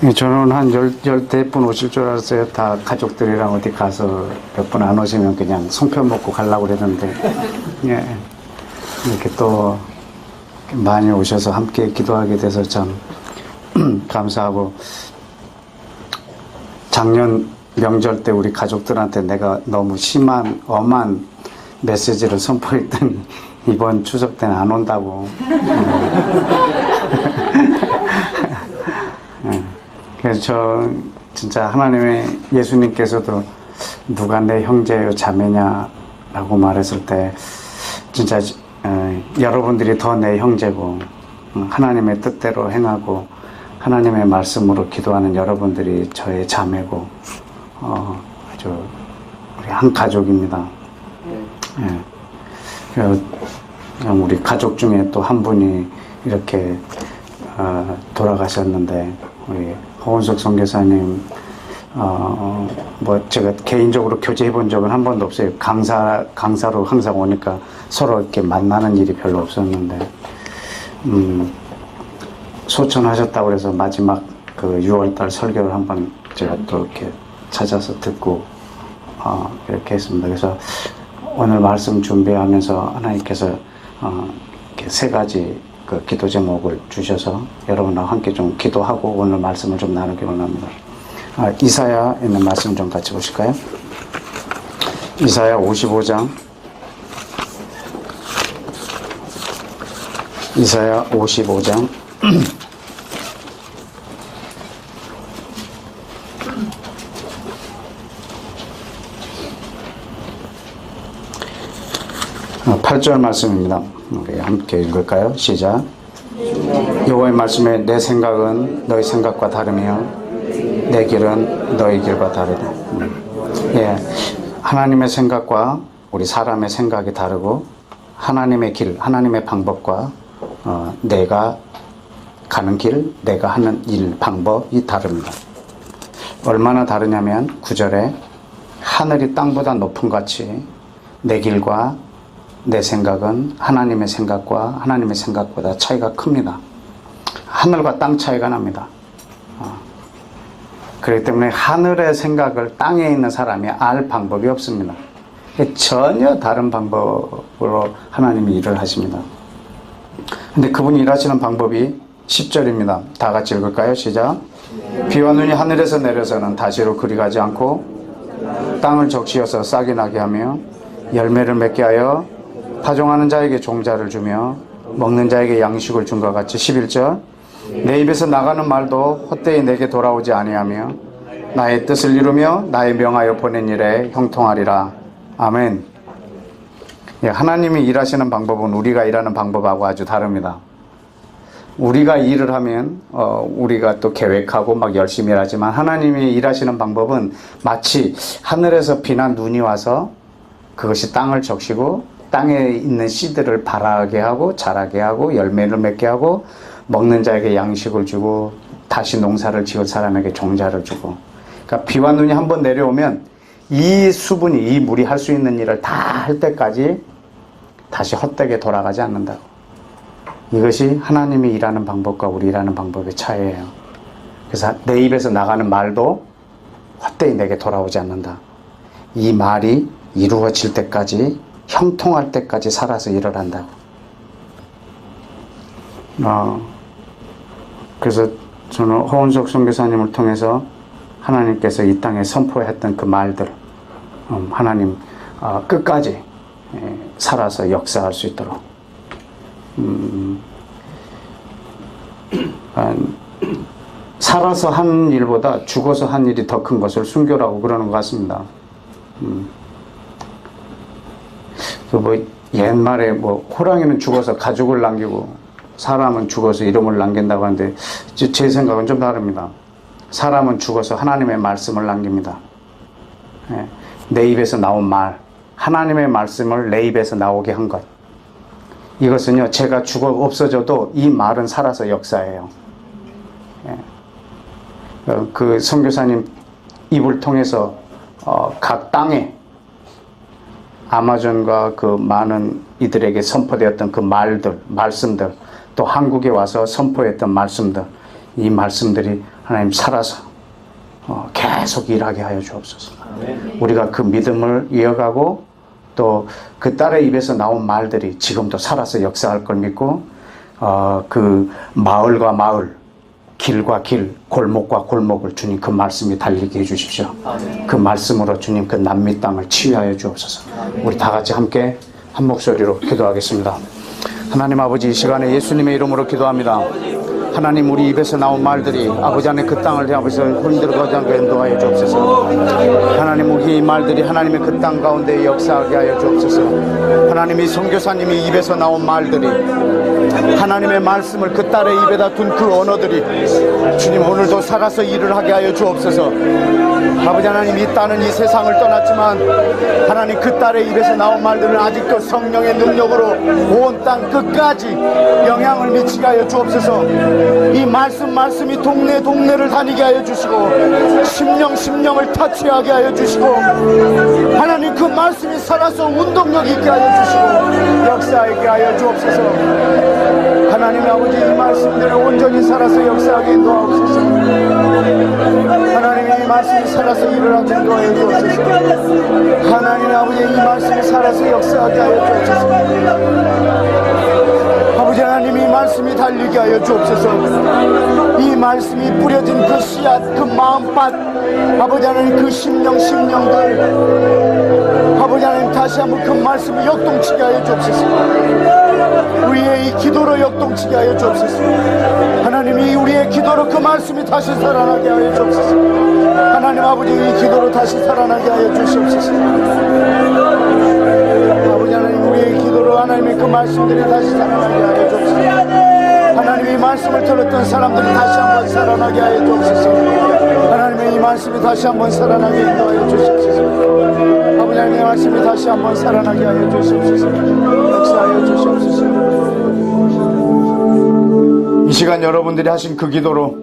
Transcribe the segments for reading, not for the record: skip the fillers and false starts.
저는 한 열대 분 오실 줄 알았어요. 다 가족들이랑 어디 가서 몇 분 안 오시면 그냥 송편 먹고 가려고 그랬는데, 예. 이렇게 또 많이 오셔서 함께 기도하게 돼서 참 감사하고, 작년 명절 때 우리 가족들한테 내가 너무 심한, 엄한 메시지를 선포했더니 이번 추석 때는 안 온다고. 그래서 저 진짜 하나님의 예수님께서도 누가 내 형제요 자매냐라고 말했을 때 진짜 여러분들이 더 내 형제고 하나님의 뜻대로 행하고 하나님의 말씀으로 기도하는 여러분들이 저의 자매고 아주 우리 한 가족입니다. 우리 가족 중에 또 한 분이 이렇게 돌아가셨는데 우리 허원석 선교사님 뭐 제가 개인적으로 교제해 본 적은 한 번도 없어요. 강사로 항상 오니까 서로 이렇게 만나는 일이 별로 없었는데 소천하셨다고 해서 마지막 그 6월달 설교를 한번 제가 또 이렇게 찾아서 듣고 이렇게 했습니다. 그래서 오늘 말씀 준비하면서 하나님께서 이렇게 세 가지 그 기도 제목을 주셔서 여러분과 함께 좀 기도하고 오늘 말씀을 좀 나누기 원합니다. 이사야 있는 말씀 좀 같이 보실까요? 이사야 55장. 이사야 55장. 8절 말씀입니다. 우리 함께 읽을까요? 시작. 여호와의 말씀에 내 생각은 너희 생각과 다르며 내 길은 너희 길과 다르다. 예, 하나님의 생각과 우리 사람의 생각이 다르고 하나님의 길, 하나님의 방법과 내가 가는 길, 내가 하는 일, 방법이 다릅니다. 얼마나 다르냐면 9절에 하늘이 땅보다 높은 같이 내 길과 내 생각은 하나님의 생각과 하나님의 생각보다 차이가 큽니다. 하늘과 땅 차이가 납니다. 그렇기 때문에 하늘의 생각을 땅에 있는 사람이 알 방법이 없습니다. 전혀 다른 방법으로 하나님이 일을 하십니다. 근데 그분이 일하시는 방법이 10절입니다. 다 같이 읽을까요? 시작. 비와 눈이 하늘에서 내려서는 다시로 그리 가지 않고 땅을 적시어서 싹이 나게 하며 열매를 맺게 하여 파종하는 자에게 종자를 주며 먹는 자에게 양식을 준 것 같이 11절 내 입에서 나가는 말도 헛되이 내게 돌아오지 아니하며 나의 뜻을 이루며 나의 명하여 보낸 일에 형통하리라. 아멘. 예, 하나님이 일하시는 방법은 우리가 일하는 방법하고 아주 다릅니다. 우리가 일을 하면 우리가 또 계획하고 막 열심히 일하지만 하나님이 일하시는 방법은 마치 하늘에서 비나 눈이 와서 그것이 땅을 적시고 땅에 있는 씨들을 발하게 하고 자라게 하고 열매를 맺게 하고 먹는 자에게 양식을 주고 다시 농사를 지을 사람에게 종자를 주고, 그러니까 비와 눈이 한번 내려오면 이 수분이, 이 물이 할 수 있는 일을 다 할 때까지 다시 헛되게 돌아가지 않는다고. 이것이 하나님이 일하는 방법과 우리 일하는 방법의 차이예요. 그래서 내 입에서 나가는 말도 헛되이 내게 돌아오지 않는다. 이 말이 이루어질 때까지, 형통할 때까지 살아서 일을 한다고. 그래서 저는 허원석 선교사님을 통해서 하나님께서 이 땅에 선포했던 그 말들, 하나님 끝까지 살아서 역사할 수 있도록 살아서 한 일보다 죽어서 한 일이 더 큰 것을 순교라고 그러는 것 같습니다. 뭐 옛말에 뭐 호랑이는 죽어서 가죽을 남기고 사람은 죽어서 이름을 남긴다고 하는데 제 생각은 좀 다릅니다. 사람은 죽어서 하나님의 말씀을 남깁니다. 내 입에서 나온 말, 하나님의 말씀을 내 입에서 나오게 한 것, 이것은요 제가 죽어 없어져도 이 말은 살아서 역사해요. 그 선교사님 입을 통해서 각 땅에 아마존과 그 많은 이들에게 선포되었던 그 말들, 말씀들, 또 한국에 와서 선포했던 말씀들, 이 말씀들이 하나님 살아서 계속 일하게 하여 주옵소서. 우리가 그 믿음을 이어가고 또 그 딸의 입에서 나온 말들이 지금도 살아서 역사할 걸 믿고 그 마을과 마을, 길과 길, 골목과 골목을 주님 그 말씀이 달리게 해주십시오. 그 말씀으로 주님 그 남미 땅을 치유하여 주옵소서. 우리 다 같이 함께 한 목소리로 기도하겠습니다. 하나님 아버지, 이 시간에 예수님의 이름으로 기도합니다. 하나님, 우리 입에서 나온 말들이 아버지 안에 그 땅을 향해서 흔들어가지 않게 인도하여 주옵소서. 하나님, 우리 이 말들이 하나님의 그 땅 가운데 역사하게 하여 주옵소서. 하나님, 이 선교사님이 입에서 나온 말들이 하나님의 말씀을 그 딸의 입에다 둔 그 언어들이 주님 오늘도 살아서 일을 하게 하여 주옵소서. 아버지 하나님, 이 딸은 이 세상을 떠났지만 하나님 그 딸의 입에서 나온 말들은 아직도 성령의 능력으로 온 땅 끝까지 영향을 미치게 하여 주옵소서. 이 말씀이 동네를 다니게 하여 주시고 심령을 터치하게 하여 주시고 하나님 그 말씀이 살아서 운동력 있게 하여 주시고 역사하게 하여 주옵소서. 하나님 아버지, 이 말씀들을 온전히 살아서 역사하게 인도하옵소서. 하나님, 이 말씀이 살아서 일을 하게 인도하여 주옵소서. 하나님 아버지, 이 말씀이 살아서 역사하게 하여 주옵소서. 아버지 하나님, 이 말씀이 달리게 하여 주옵소서. 이 말씀이 뿌려진 그 씨앗, 그 마음밭, 아버지 하나님 그 심령들 아버지 하나님 다시 한번 그 말씀을 역동치게 하여 주옵소서. 우리의 이 기도로 역동치게 하여 주옵소서. 하나님이 우리의 기도로 그 말씀이 다시 살아나게 하여 주옵소서. 하나님 아버지, 이 기도로 다시 살아나게 하여 주시옵소서. 아버지 하나님, 우리의 기도로 하나님의 그 말씀들이 다시 살아나게 하여 주옵소서. 하나님의 이 말씀을 들었던 사람들이 다시 한번 살아나게 하여 주옵소서. 하나님의 이 말씀이 다시 한번 살아나게 인도하여 주시옵소서. 아버지 하나님의 말씀이 다시 한번 살아나게 하여 주시옵소서. 역사하여 주시옵소서. 이 시간 여러분들이 하신 그 기도로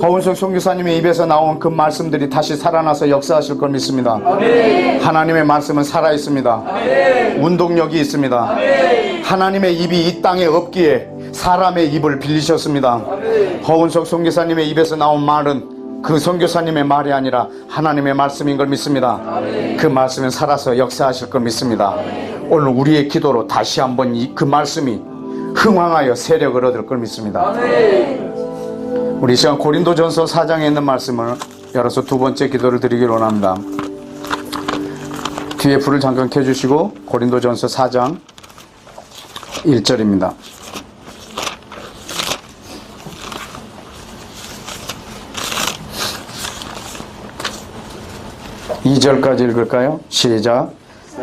허은석 선교사님의 입에서 나온 그 말씀들이 다시 살아나서 역사하실 걸 믿습니다. 아멘. 하나님의 말씀은 살아있습니다. 아멘. 운동력이 있습니다. 아멘. 하나님의 입이 이 땅에 없기에 사람의 입을 빌리셨습니다. 아멘. 허은석 선교사님의 입에서 나온 말은 그 선교사님의 말이 아니라 하나님의 말씀인 걸 믿습니다. 아멘. 그 말씀은 살아서 역사하실 걸 믿습니다. 아멘. 오늘 우리의 기도로 다시 한번 그 말씀이 흥황하여 세력을 얻을 걸 믿습니다. 아멘. 우리 시간 고린도전서 4장에 있는 말씀을 열어서 두 번째 기도를 드리기를 원합니다. 뒤에 불을 잠깐 켜주시고 고린도전서 4장 1절입니다. (2절까지) 읽을까요? 시작.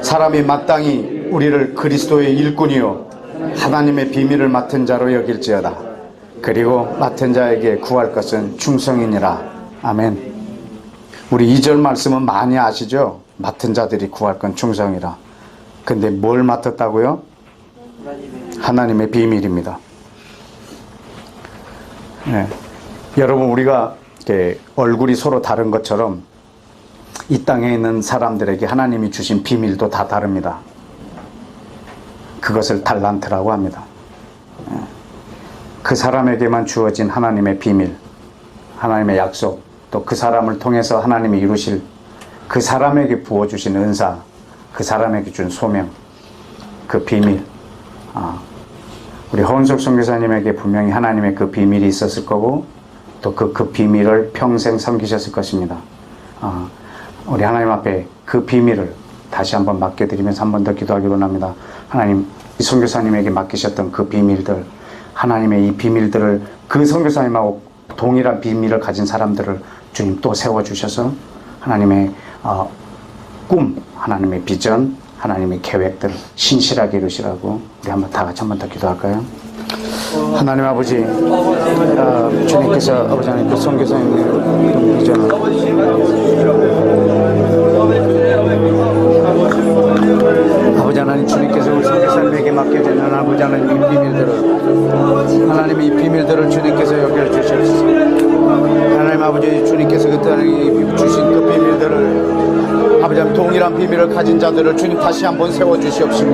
사람이 마땅히 우리를 그리스도의 일꾼이요 하나님의 비밀을 맡은 자로 여길지어다. 그리고 맡은 자에게 구할 것은 충성이니라. 아멘. 우리 2절 말씀은 많이 아시죠? 맡은 자들이 구할 건 충성이라. 근데 뭘 맡았다고요? 하나님의 비밀입니다. 네. 여러분, 우리가 얼굴이 서로 다른 것처럼 이 땅에 있는 사람들에게 하나님이 주신 비밀도 다 다릅니다. 그것을 달란트라고 합니다. 그 사람에게만 주어진 하나님의 비밀, 하나님의 약속, 또 그 사람을 통해서 하나님이 이루실 그 사람에게 부어주신 은사, 그 사람에게 준 소명, 그 비밀. 우리 허은석 선교사님에게 분명히 하나님의 그 비밀이 있었을 거고 또 그 비밀을 평생 섬기셨을 것입니다. 우리 하나님 앞에 그 비밀을 다시 한번 맡겨드리면서 한 번 더 기도하기로 합니다. 하나님, 이 선교사님에게 맡기셨던 그 비밀들, 하나님의 이 비밀들을 그 선교사님하고 동일한 비밀을 가진 사람들을 주님 또 세워주셔서 하나님의 꿈, 하나님의 비전, 하나님의 계획들 신실하게 이루시라고 우리 한번 다 같이 한 번 더 기도할까요? 하나님 아버지, 주님께서 아버지 하나님 그 선교사님의 비전을 아버지 하나님, 주님께서 우리 선교사님에게 맡겨주는 아버지 하나님 이 비밀들을 하나님의 이 비밀들을 주님께서 여겨주시옵소서. 하나님 아버지, 주님께서 그 땅에 주신 그 비밀들을 아버지 하나님 동일한 비밀을 가진 자들을 주님 다시 한번 세워주시옵시고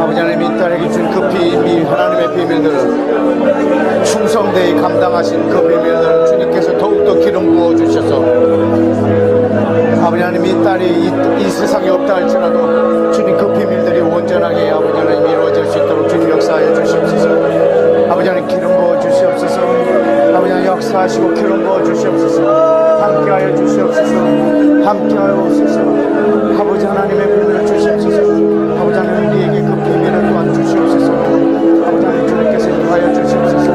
아버지 하나님 이 땅에게 준 그 비밀, 하나님의 비밀들을 충성되이 약속하신 그 비밀을 주님께서 더욱더 기름 부어 주셔서 아버지 하나님 이 딸이 이 세상에 없다 할지라도 주님 그 비밀들이 온전하게 아버지 하나님 이루어질 수 있도록 주님 역사하여 주시옵소서. 아버지 하나님 기름 부어 주시옵소서. 아버지 하나님 역사하시고 기름 부어 주시옵소서. 함께하여 주시옵소서. 함께하여 오소서. 아버지 하나님의 비밀을 주시옵소서. 아버지 하나님 우리에게 그 비밀을 또한 주시옵소서. 아버지 하나님 주님께서 인도하여 주시옵소서.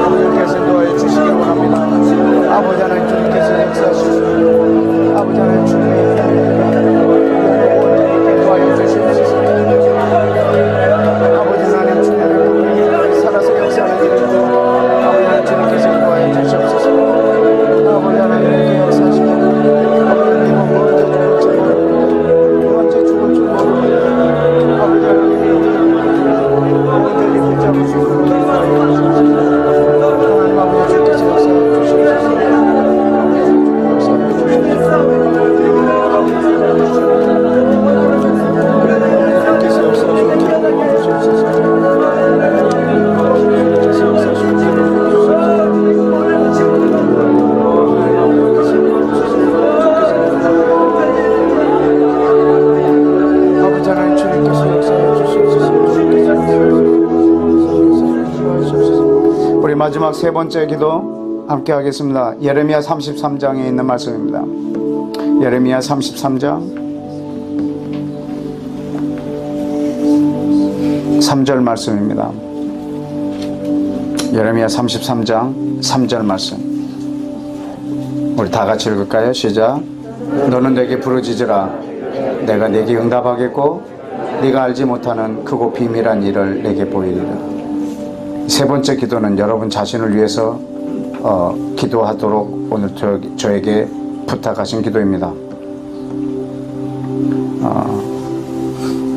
아버지 하나님께서 인도하여 주시기 원합니다. 아버지 하나님 주님께서 역사하시옵소서. 아버지 하나님 주님의 인도하여 주시옵소서. 아버지 하나님 주님의 비밀을 살아서 역사하는 일을 아버지 하나님 주님께서 인도하여 주시옵소서. 아버지 하나님 역사하시고 아버지 하나님 언제 죽을 줄 모르고 아버지 하나님 언제 붙잡을 수 있도록 인도하여 주시옵소서. 하나님 아버지 주께서 역사해 주시옵소서. 우리 마지막 세 번째 기도 함께 하겠습니다. 예레미야 33장에 있는 말씀입니다. 예레미야 33장 3절 말씀입니다. 예레미야 33장 3절 말씀. 우리 다 같이 읽을까요? 시작. 너는 내게 부르짖으라. 내가 내게 응답하겠고 네가 알지 못하는 크고 비밀한 일을 내게 보이리라. 세 번째 기도는 여러분 자신을 위해서 기도하도록 오늘 저에게 부탁하신 기도입니다.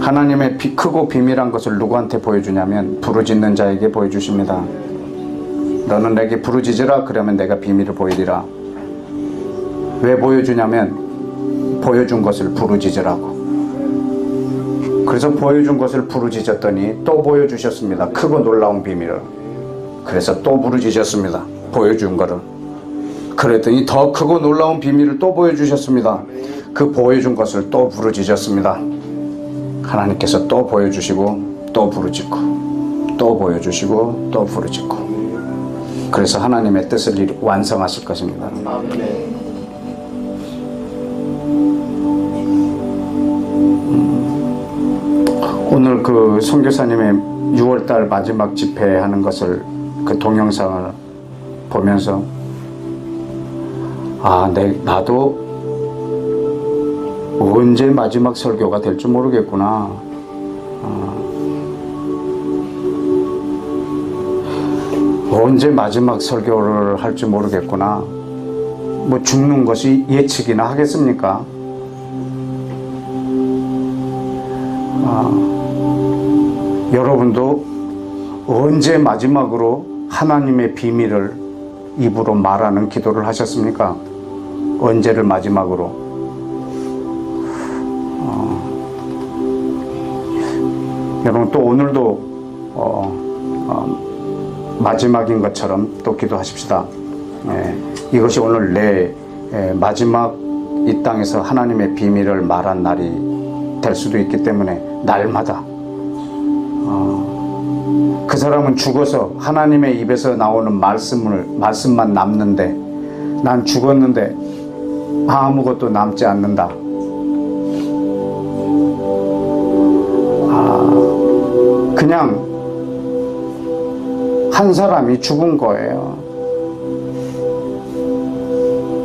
하나님의 크고 비밀한 것을 누구한테 보여주냐면 부르짖는 자에게 보여주십니다. 너는 내게 부르짖으라. 그러면 내가 비밀을 보이리라. 왜 보여주냐면 보여준 것을 부르짖으라고. 그래서 보여준 것을 부르짖었더니 또 보여주셨습니다. 크고 놀라운 비밀을. 그래서 또 부르짖었습니다. 보여준 거를. 그랬더니 더 크고 놀라운 비밀을 또 보여주셨습니다. 그 보여준 것을 또 부르짖었습니다. 하나님께서 또 보여주시고 또 부르짖고 또 보여주시고 또 부르짖고. 그래서 하나님의 뜻을 완성하실 것입니다. 아멘. 오늘 그 선교사님의 6월달 마지막 집회하는 것을 그 동영상을 보면서 나도 언제 마지막 설교가 될지 모르겠구나. 언제 마지막 설교를 할지 모르겠구나. 뭐 죽는 것이 예측이나 하겠습니까? 여러분도 언제 마지막으로 하나님의 비밀을 입으로 말하는 기도를 하셨습니까? 언제를 마지막으로? 여러분 또 오늘도 마지막인 것처럼 또 기도하십시다. 이것이 오늘 내 마지막 이 땅에서 하나님의 비밀을 말한 날이 될 수도 있기 때문에 날마다 그 사람은 죽어서 하나님의 입에서 나오는 말씀만 남는데 난 죽었는데 아무것도 남지 않는다. 그냥 한 사람이 죽은 거예요.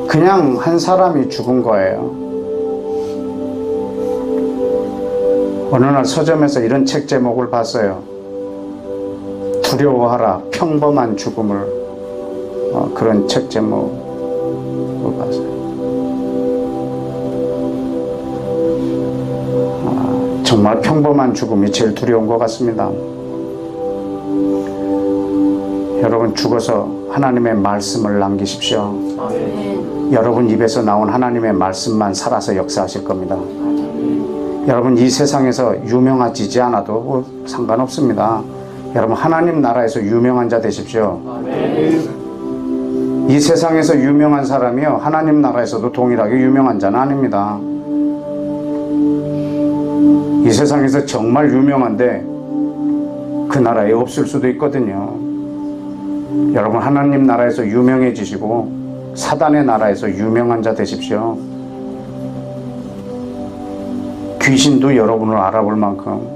그냥 한 사람이 죽은 거예요. 어느 날 서점에서 이런 책 제목을 봤어요. 두려워하라 평범한 죽음을. 그런 책 제목을 봤어요. 정말 평범한 죽음이 제일 두려운 것 같습니다. 여러분 죽어서 하나님의 말씀을 남기십시오. 여러분 입에서 나온 하나님의 말씀만 살아서 역사하실 겁니다. 여러분 이 세상에서 유명해지지 않아도 상관없습니다. 여러분 하나님 나라에서 유명한 자 되십시오. 이 세상에서 유명한 사람이요, 하나님 나라에서도 동일하게 유명한 자는 아닙니다. 이 세상에서 정말 유명한데 그 나라에 없을 수도 있거든요. 여러분, 하나님 나라에서 유명해지시고 사단의 나라에서 유명한 자 되십시오. 귀신도 여러분을 알아볼 만큼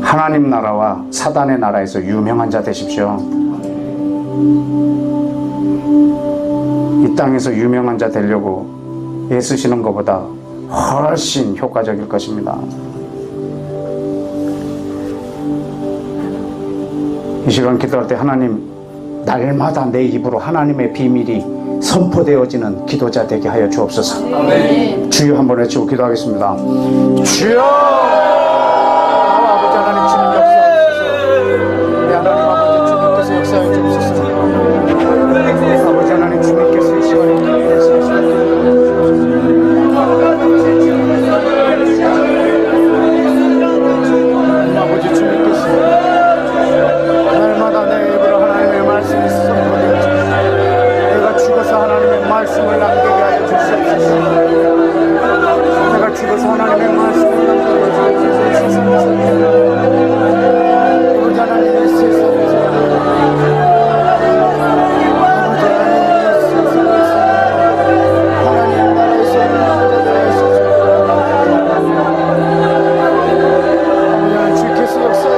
하나님 나라와 사단의 나라에서 유명한 자 되십시오. 이 땅에서 유명한 자 되려고 애쓰시는 것보다 훨씬 효과적일 것입니다. 이 시간 기도할 때 하나님, 날마다 내 입으로 하나님의 비밀이 선포되어지는 기도자 되게 하여 주옵소서. 아멘. 주여 한번 외치고 기도하겠습니다. 주여! 아버지 하나님, 주님 역사하옵소서. 우리 하나님 아버지 주님께서 역사해 주옵소서. 아버지 하나님, 주님께서 이 시간에 아버지 주님께서 날마다 내 입으로 하나님의 말씀이 선포되어지고 내가 죽어서 하나님의 말씀을 남기게 하여 주시옵소서. 내가 죽어서 하나님의 말씀을 남기게 하여 주시옵소서. 아버지 하나님의 세상에서 아버지 하나님의 세상에서 하나님 나라에서 하나님 주께서 역사해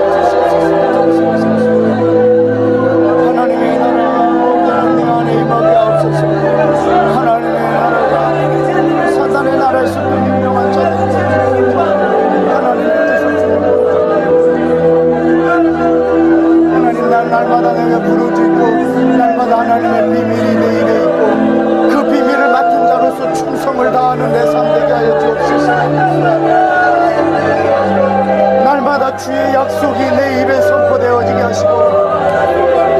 주시옵소서. 하나님의 나라 내 안에 임하게 하옵소서. 하나님의 나라가 사단의 나라에서도 유명한 자들 하나님의 뜻을 주옵소서. 하나님, 날마다 내가 부르짖고 날마다 하나님의 비밀이 내 입에 있고 그 비밀을 맡은 자로서 충성을 다하는 내 삶 되게 하여 주옵소서. 날마다 주의 약속이 내 입에 선포되어지게 하시고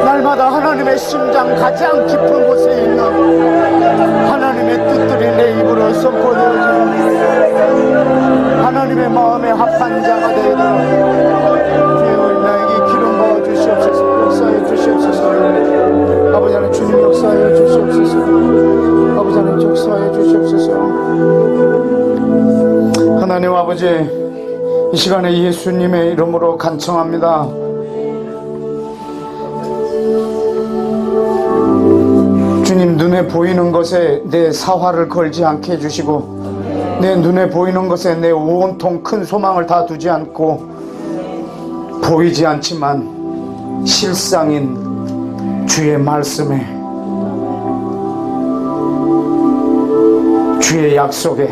날마다 하나님의 심장 가장 깊은 곳에 있는 하나님의 뜻들이 내 입으로 선포되어지는 하나님의 마음에 합한 자가 되도록 주여 나에게 기름 부어 주시옵소서. 역사해 주시옵소서. 아버지 하나님, 주님 역사하여 주시옵소서. 아버지 하나님, 역사하여 주시옵소서. 하나님 아버지, 이 시간에 예수님의 이름으로 간청합니다. 주님, 눈에 보이는 것에 내 사활을 걸지 않게 해주시고 내 눈에 보이는 것에 내 온통 큰 소망을 다 두지 않고 보이지 않지만 실상인 주의 말씀에 주의 약속에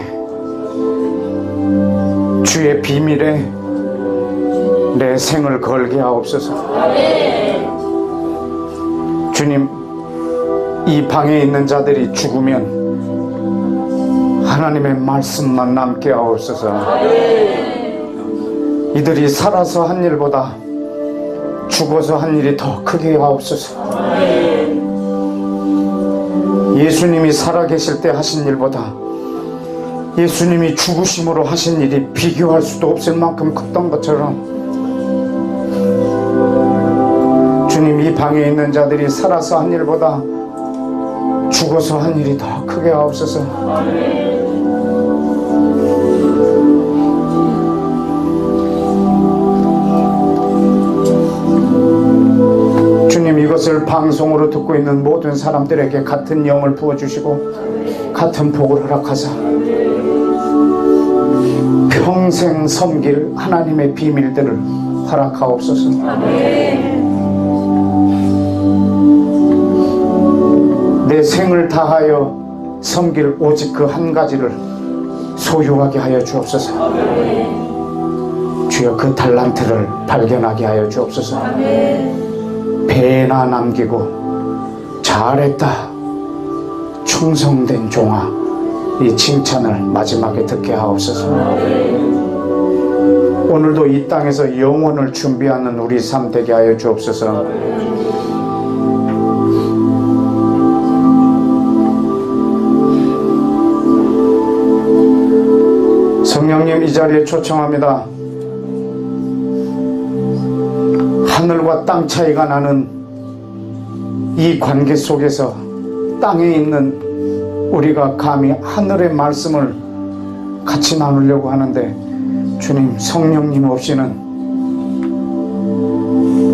주의 비밀에 내 생을 걸게 하옵소서. 주님, 이 방에 있는 자들이 죽으면 하나님의 말씀만 남게 하옵소서. 이들이 살아서 한 일보다 죽어서 한 일이 더 크게 하옵소서. 예수님이 살아계실 때 하신 일보다 예수님이 죽으심으로 하신 일이 비교할 수도 없을 만큼 컸던 것처럼 주님, 이 방에 있는 자들이 살아서 한 일보다 죽어서 한 일이 더 크게 하옵소서. 주님, 이것을 방송으로 듣고 있는 모든 사람들에게 같은 영을 부어주시고 같은 복을 허락하사 평생 섬길 하나님의 비밀들을 허락하옵소서. 내 생을 다하여 섬길 오직 그 한 가지를 소유하게 하여 주옵소서. 주여, 그 달란트를 발견하게 하여 주옵소서. 배나 남기고 잘했다 충성된 종아, 이 칭찬을 마지막에 듣게 하옵소서. 오늘도 이 땅에서 영혼을 준비하는 우리 삶 되게 하여 주옵소서. 성령님, 이 자리에 초청합니다. 하늘과 땅 차이가 나는 이 관계 속에서 땅에 있는 우리가 감히 하늘의 말씀을 같이 나누려고 하는데 주님, 성령님 없이는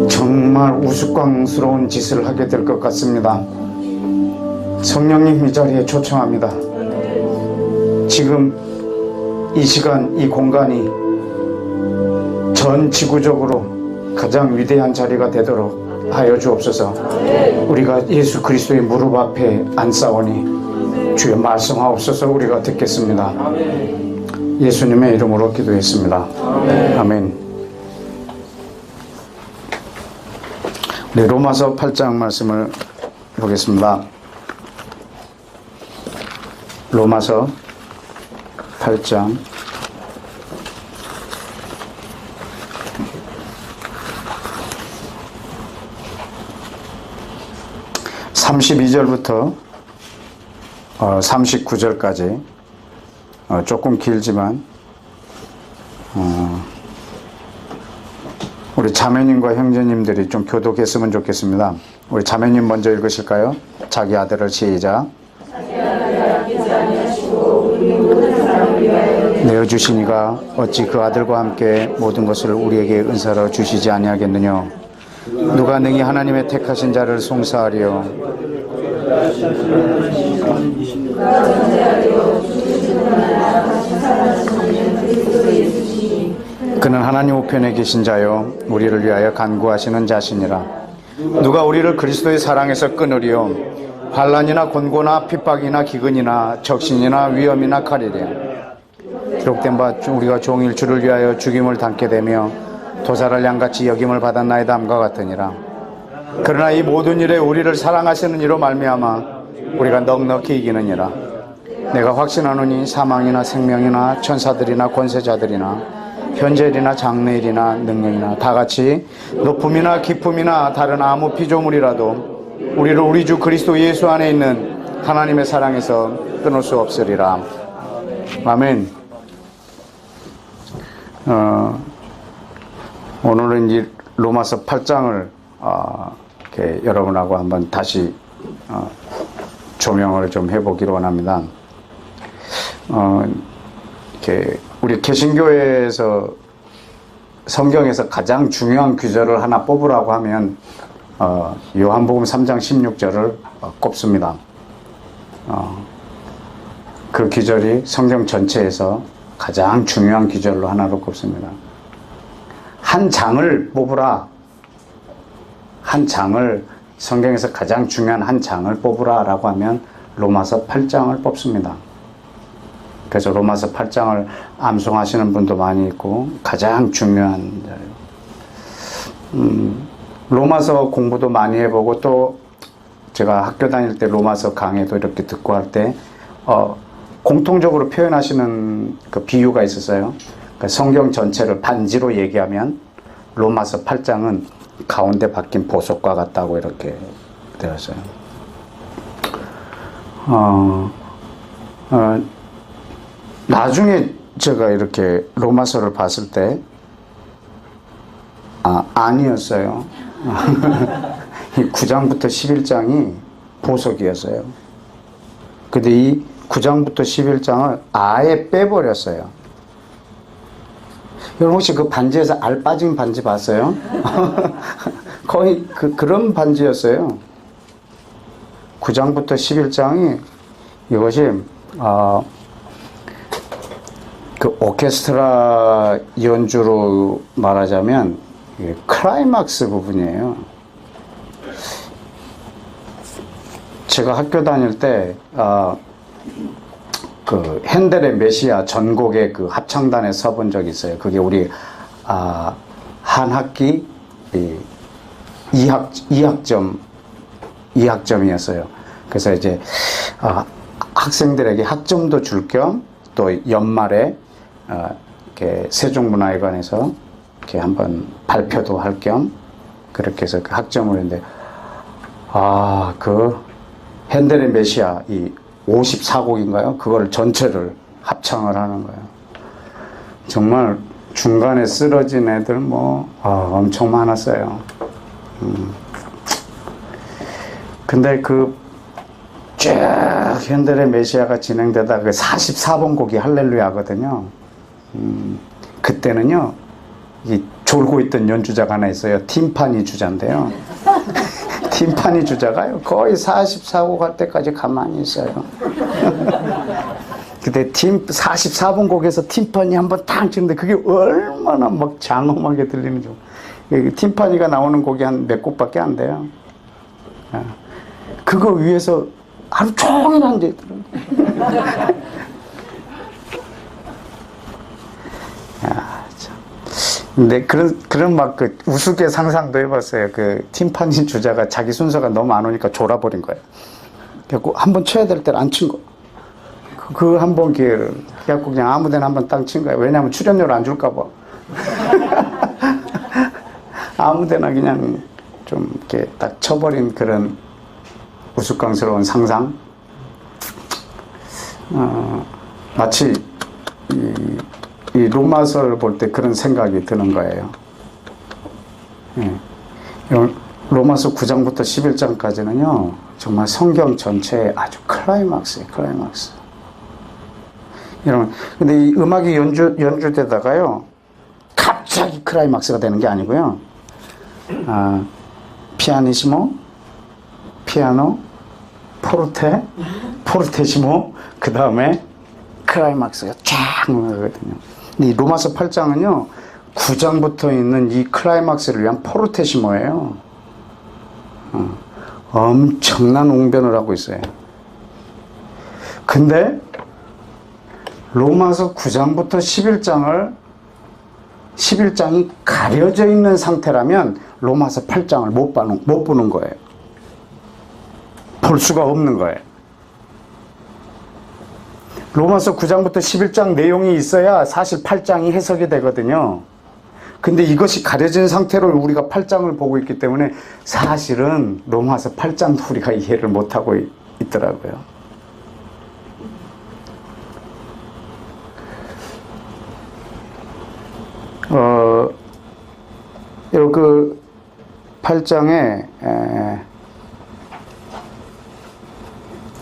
정말 우스꽝스러운 짓을 하게 될 것 같습니다. 성령님, 이 자리에 초청합니다. 지금 이 시간, 이 공간이 전 지구적으로 가장 위대한 자리가 되도록 하여 주옵소서. 우리가 예수 그리스도의 무릎 앞에 앉사오니 주여 말씀하옵소서. 우리가 듣겠습니다. 예수님의 이름으로 기도했습니다. 아멘. 네, 로마서 8장 말씀을 보겠습니다. 로마서 8장 32절부터 39절까지 조금 길지만 우리 자매님과 형제님들이 좀 교독했으면 좋겠습니다. 우리 자매님 먼저 읽으실까요? 자기 아들을 시작. 내어주시니가 어찌 그 아들과 함께 모든 것을 우리에게 은사로 주시지 아니하겠느냐. 누가 능히 하나님의 택하신 자를 송사하리요. 그는 하나님 우편에 계신 자요 우리를 위하여 간구하시는 자시니라. 누가 우리를 그리스도의 사랑에서 끊으리요. 환난이나 곤고나 핍박이나 기근이나 적신이나 위험이나 칼이랴. 기록된 바 우리가 종일 주를 위하여 죽임을 당게 되며 도살할 양같이 여김을 받았나이다 함과 같으니라. 그러나 이 모든 일에 우리를 사랑하시는 이로 말미암아 우리가 넉넉히 이기느니라. 내가 확신하노니 사망이나 생명이나 천사들이나 권세자들이나 현재일이나 장래일이나 능력이나 다같이 높음이나 깊음이나 다른 아무 피조물이라도 우리를 우리 주 그리스도 예수 안에 있는 하나님의 사랑에서 끊을 수 없으리라. 아멘. 오늘은 이 로마서 8장을 이렇게 여러분하고 한번 다시 조명을 좀 해보기로 원합니다. 이렇게 우리 개신교회에서 성경에서 가장 중요한 구절을 하나 뽑으라고 하면 요한복음 3장 16절을 꼽습니다. 그 구절이 성경 전체에서 가장 중요한 구절로 하나로 꼽습니다. 한 장을 뽑으라. 한 장을, 성경에서 가장 중요한 한 장을 뽑으라 라고 하면 로마서 8장을 뽑습니다. 그래서 로마서 8장을 암송하시는 분도 많이 있고 가장 중요한 자리예요. 로마서 공부도 많이 해보고 또 제가 학교 다닐 때 로마서 강의도 이렇게 듣고 할 때 공통적으로 표현하시는 그 비유가 있었어요. 그러니까 성경 전체를 반지로 얘기하면 로마서 8장은 가운데 박힌 보석과 같다고 이렇게 되었어요. 나중에 제가 이렇게 로마서를 봤을 때 아니었어요. 이 9장부터 11장이 보석이었어요. 근데 이 9장부터 11장을 아예 빼버렸어요. 여러분 혹시 그 반지에서 알 빠진 반지 봤어요? 거의 그런 반지였어요. 9장부터 11장이 이것이 그 오케스트라 연주로 말하자면 클라이막스 부분이에요. 제가 학교 다닐 때 그 핸델의 메시아 전곡의 그 합창단에 서본 적이 있어요. 그게 우리 한 학기 2학점이었어요. 그래서 이제 학생들에게 학점도 줄 겸 또 연말에 이렇게 세종문화회관에서 이렇게 한번 발표도 할 겸 그렇게 해서 그 학점을 했는데 그 핸델의 메시아 이 54곡인가요? 그걸 전체를 합창을 하는 거예요. 정말 중간에 쓰러진 애들 엄청 많았어요. 근데 그 쭉 현대의 메시아가 진행되다 그 44번 곡이 할렐루야거든요. 그때는요, 이 졸고 있던 연주자가 하나 있어요. 팀파니 주자인데요. 팀파니 주자가요, 거의 44곡 할 때까지 가만히 있어요. 그때 44번 곡에서 팀파니 한번 탕 치는데 그게 얼마나 막 장엄하게 들리는 줄. 팀파니가 나오는 곡이 한 몇 곡밖에 안 돼요. 그거 위에서 하루 종일 앉아있더라고요. 야, 참. 근데 그런 막 그 우스개 상상도 해봤어요. 그 팀파니 주자가 자기 순서가 너무 안 오니까 졸아버린 거예요. 그래갖고 한번 쳐야 될 때를 안 친 거. 그 한 번 기회를. 그래갖고 그냥 아무 데나 한번 땅 친 거예요. 왜냐하면 출연료를 안 줄까봐. 아무 데나 그냥 좀 이렇게 딱 쳐버린 그런 우스꽝스러운 상상. 마치 이 로마서를 볼 때 그런 생각이 드는 거예요. 예. 로마서 9장부터 11장까지는요, 정말 성경 전체의 아주 클라이막스예요, 클라이막스. 근데 이 음악이 연주되다가요, 갑자기 클라이막스가 되는 게 아니고요, 피아니시모, 피아노, 포르테시모, 그 다음에 클라이막스가 쫙 나가거든요. 근데 이 로마서 8장은요, 9장부터 있는 이 클라이막스를 위한 포르테시모예요. 엄청난 웅변을 하고 있어요. 근데 로마서 9장부터 11장이 가려져 있는 상태라면 로마서 8장을 못 보는 거예요. 볼 수가 없는 거예요. 로마서 9장부터 11장 내용이 있어야 사실 8장이 해석이 되거든요. 근데 이것이 가려진 상태로 우리가 8장을 보고 있기 때문에 사실은 로마서 8장도 우리가 이해를 못하고 있더라고요. 그 8장에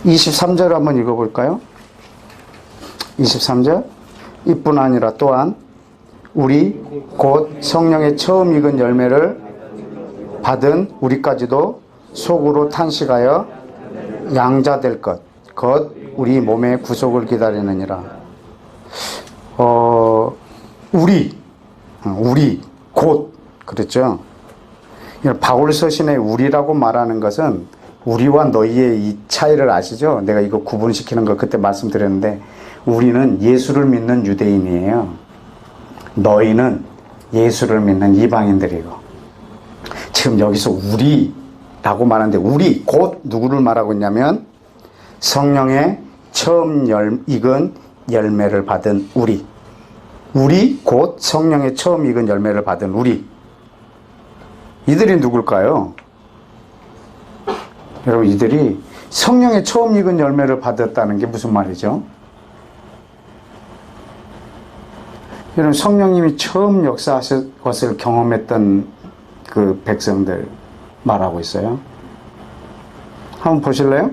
23절 한번 읽어볼까요? 23절. 이뿐 아니라 또한 우리 곧 성령의 처음 익은 열매를 받은 우리까지도 속으로 탄식하여 양자될 것 우리 몸의 구속을 기다리느니라. 우리 곧 그랬죠. 바울 서신의 우리라고 말하는 것은 우리와 너희의 이 차이를 아시죠? 내가 이거 구분시키는 거 그때 말씀드렸는데, 우리는 예수를 믿는 유대인이에요. 너희는 예수를 믿는 이방인들이고. 지금 여기서 우리라고 말하는데, 우리 곧 누구를 말하고 있냐면 성령의 처음 익은 열매를 받은 우리 곧 성령의 처음 익은 열매를 받은 우리. 이들이 누굴까요? 여러분, 이들이 성령의 처음 익은 열매를 받았다는 게 무슨 말이죠? 여러분, 성령님이 처음 역사하실 것을 경험했던 그 백성들 말하고 있어요. 한번 보실래요?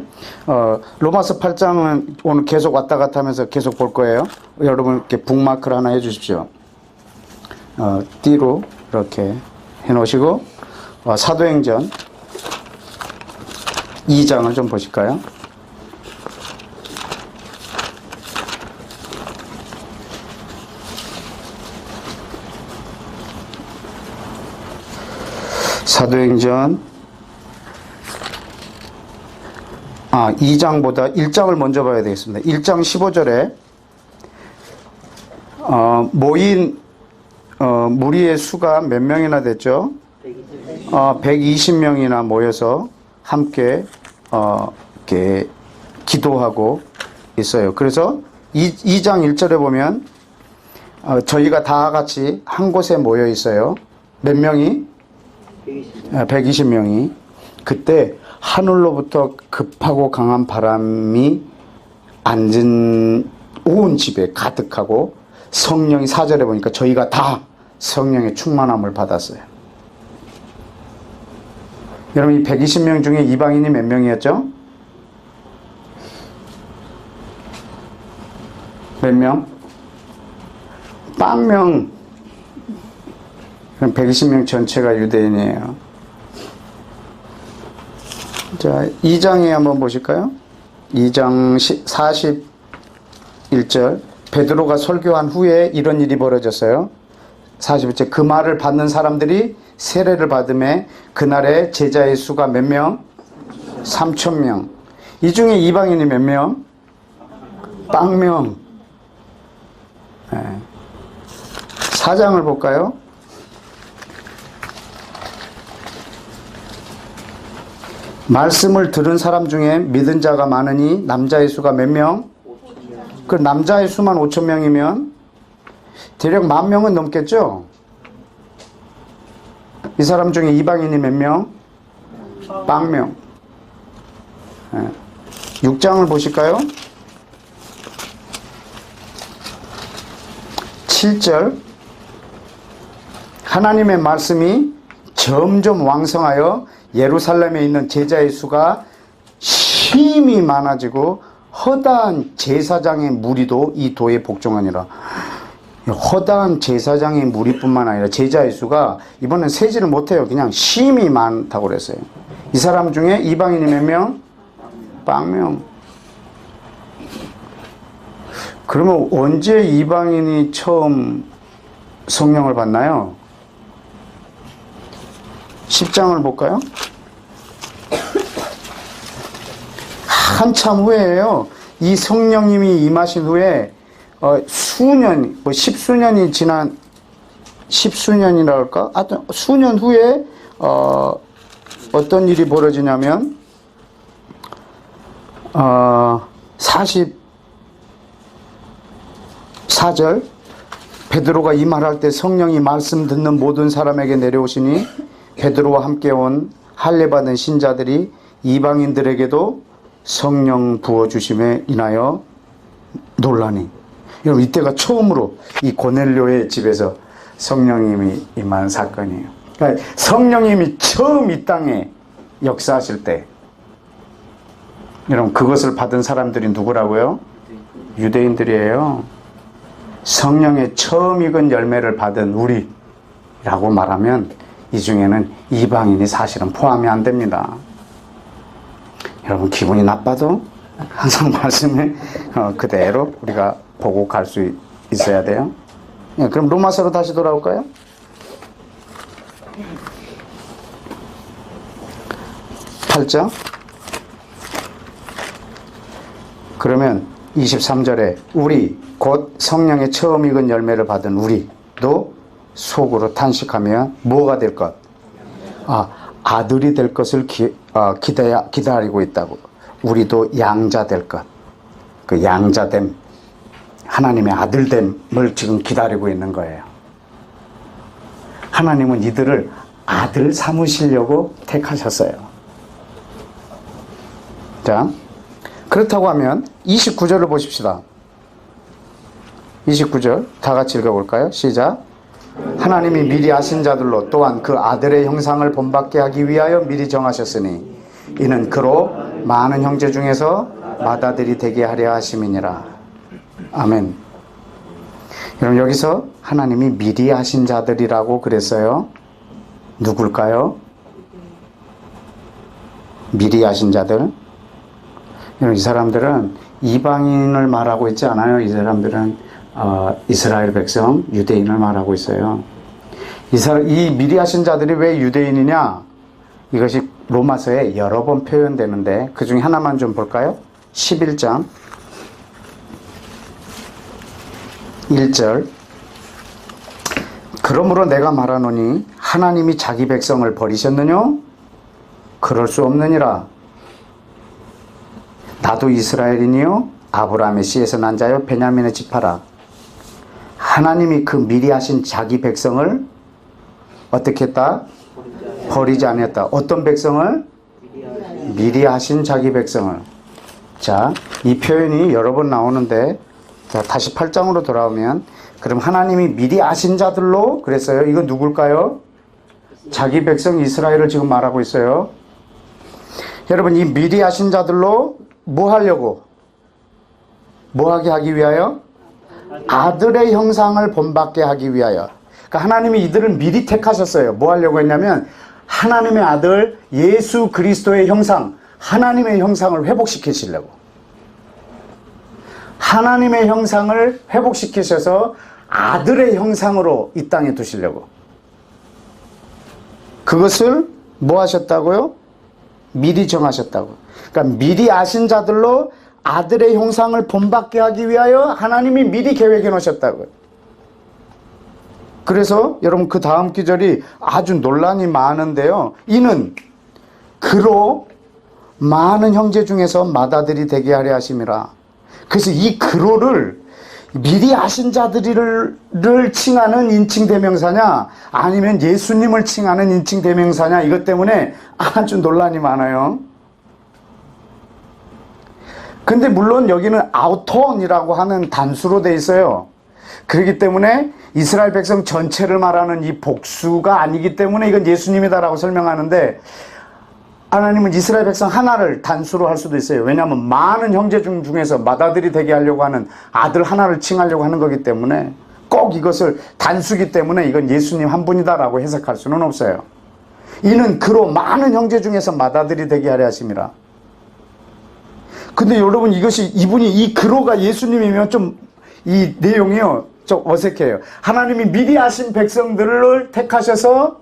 로마서 8장은 오늘 계속 왔다 갔다 하면서 계속 볼 거예요. 여러분, 이렇게 북마크를 하나 해주십시오. 띠로 이렇게 해놓으시고, 사도행전 2장을 좀 보실까요? 사도행전 2장보다 1장을 먼저 봐야 되겠습니다. 1장 15절에 모인 무리의 수가 몇 명이나 됐죠? 120명이나 모여서 함께 이렇게 기도하고 있어요. 그래서 2장 1절에 보면 저희가 다 같이 한 곳에 모여 있어요. 몇 명이? 120명이. 그때 하늘로부터 급하고 강한 바람이 앉은 온 집에 가득하고, 성령이 4절에 보니까 저희가 다 성령의 충만함을 받았어요. 여러분 이 120명 중에 이방인이 몇 명이었죠? 몇 명? 빵명. 그럼 120명 전체가 유대인이에요. 자, 2장에 한번 보실까요? 2장 41절. 베드로가 설교한 후에 이런 일이 벌어졌어요. 41절. 그 말을 받는 사람들이 세례를 받음에 그날의 제자의 수가 몇 명? 3,000명. 이 중에 이방인이 몇 명? 빵명. 네. 4장을 볼까요? 말씀을 들은 사람 중에 믿은 자가 많으니 남자의 수가 몇 명? 그 남자의 수만 5,000명이면 대략 10,000명은 넘겠죠? 이 사람 중에 이방인이 몇 명? 빵명. 6장을 보실까요? 7절. 하나님의 말씀이 점점 왕성하여 예루살렘에 있는 제자의 수가 심히 많아지고 허다한 제사장의 무리도 이 도에 복종하니라. 허다한 제사장의 무리뿐만 아니라 제자의 수가 이번엔 세지를 못해요. 그냥 심히 많다고 그랬어요. 이 사람 중에 이방인이 몇 명? 빵명. 그러면 언제 이방인이 처음 성령을 받나요? 10장을 볼까요? 한참 후에요. 이 성령님이 임하신 후에 수년, 뭐 십수년이 지난, 십수년이라 할까? 하여튼 수년 후에 어떤 일이 벌어지냐면 44절. 베드로가 이 말할 때 성령이 말씀 듣는 모든 사람에게 내려오시니 베드로와 함께 온 할례 받은 신자들이 이방인들에게도 성령 부어주심에 인하여 놀라니. 여러분 이때가 처음으로 이 고넬료의 집에서 성령님이 임한 사건이에요. 그러니까 성령님이 처음 이 땅에 역사하실 때 여러분 그것을 받은 사람들이 누구라고요? 유대인들이에요. 성령의 처음 익은 열매를 받은 우리라고 말하면 이 중에는 이방인이 사실은 포함이 안 됩니다. 여러분 기분이 나빠도 항상 말씀을 그대로 우리가 보고 갈 수 있어야 돼요. 그럼 로마서로 다시 돌아올까요? (8장) 그러면 23절에 우리 곧 성령의 처음 익은 열매를 받은 우리도 속으로 탄식하며 뭐가 될 것? 아들이 될 것을 기다리고 있다고. 우리도 양자 될 것. 그 양자됨, 하나님의 아들됨을 지금 기다리고 있는 거예요. 하나님은 이들을 아들 삼으시려고 택하셨어요. 자, 그렇다고 하면 29절을 보십시다. 29절 다 같이 읽어볼까요? 시작. 하나님이 미리 아신 자들로 또한 그 아들의 형상을 본받게 하기 위하여 미리 정하셨으니 이는 그로 많은 형제 중에서 맏아들이 되게 하려 하심이니라. 아멘. 여러분 여기서 하나님이 미리 아신 자들이라고 그랬어요. 누굴까요? 미리 아신 자들. 여러분 이 사람들은 이방인을 말하고 있지 않아요. 이 사람들은 이스라엘 백성, 유대인을 말하고 있어요. 이 미리 하신 자들이 왜 유대인이냐? 이것이 로마서에 여러 번 표현되는데 그 중에 하나만 좀 볼까요? 11장 1절. 그러므로 내가 말하노니 하나님이 자기 백성을 버리셨느냐? 그럴 수 없느니라. 나도 이스라엘이니요 아브라함의 씨에서 난 자요 베냐민의 지파라. 하나님이 그 미리 하신 자기 백성을 어떻게 했다? 버리지 않았다. 어떤 백성을? 미리 하신 자기 백성을. 자, 이 표현이 여러 번 나오는데 자, 다시 8장으로 돌아오면 그럼 하나님이 미리 아신 자들로 그랬어요. 이거 누굴까요? 자기 백성 이스라엘을 지금 말하고 있어요. 여러분, 이 미리 하신 자들로 뭐 하려고? 뭐 하게 하기 위하여? 아들의 형상을 본받게 하기 위하여. 그러니까 하나님이 이들을 미리 택하셨어요. 뭐 하려고 했냐면 하나님의 아들 예수 그리스도의 형상, 하나님의 형상을 회복시키시려고. 하나님의 형상을 회복시키셔서 아들의 형상으로 이 땅에 두시려고. 그것을 뭐 하셨다고요? 미리 정하셨다고. 그러니까 미리 아신 자들로 아들의 형상을 본받게 하기 위하여 하나님이 미리 계획해 놓으셨다고요. 그래서 여러분 그 다음 기절이 아주 논란이 많은데요. 이는 그로 많은 형제 중에서 맏아들이 되게 하려 하심이라. 그래서 이 그로를 미리 아신 자들을 칭하는 인칭 대명사냐 아니면 예수님을 칭하는 인칭 대명사냐, 이것 때문에 아주 논란이 많아요. 근데 물론 여기는 아우톤이라고 하는 단수로 돼 있어요. 그렇기 때문에 이스라엘 백성 전체를 말하는 이 복수가 아니기 때문에 이건 예수님이다라고 설명하는데, 하나님은 이스라엘 백성 하나를 단수로 할 수도 있어요. 왜냐하면 많은 형제 중에서 맏아들이 되게 하려고 하는 아들 하나를 칭하려고 하는 거기 때문에, 꼭 이것을 단수기 때문에 이건 예수님 한 분이다라고 해석할 수는 없어요. 이는 그로 많은 형제 중에서 맏아들이 되게 하려 하심이라. 근데 여러분, 이분이 이 그로가 예수님이면 좀 이 내용이요 좀 어색해요. 하나님이 미리 아신 백성들을 택하셔서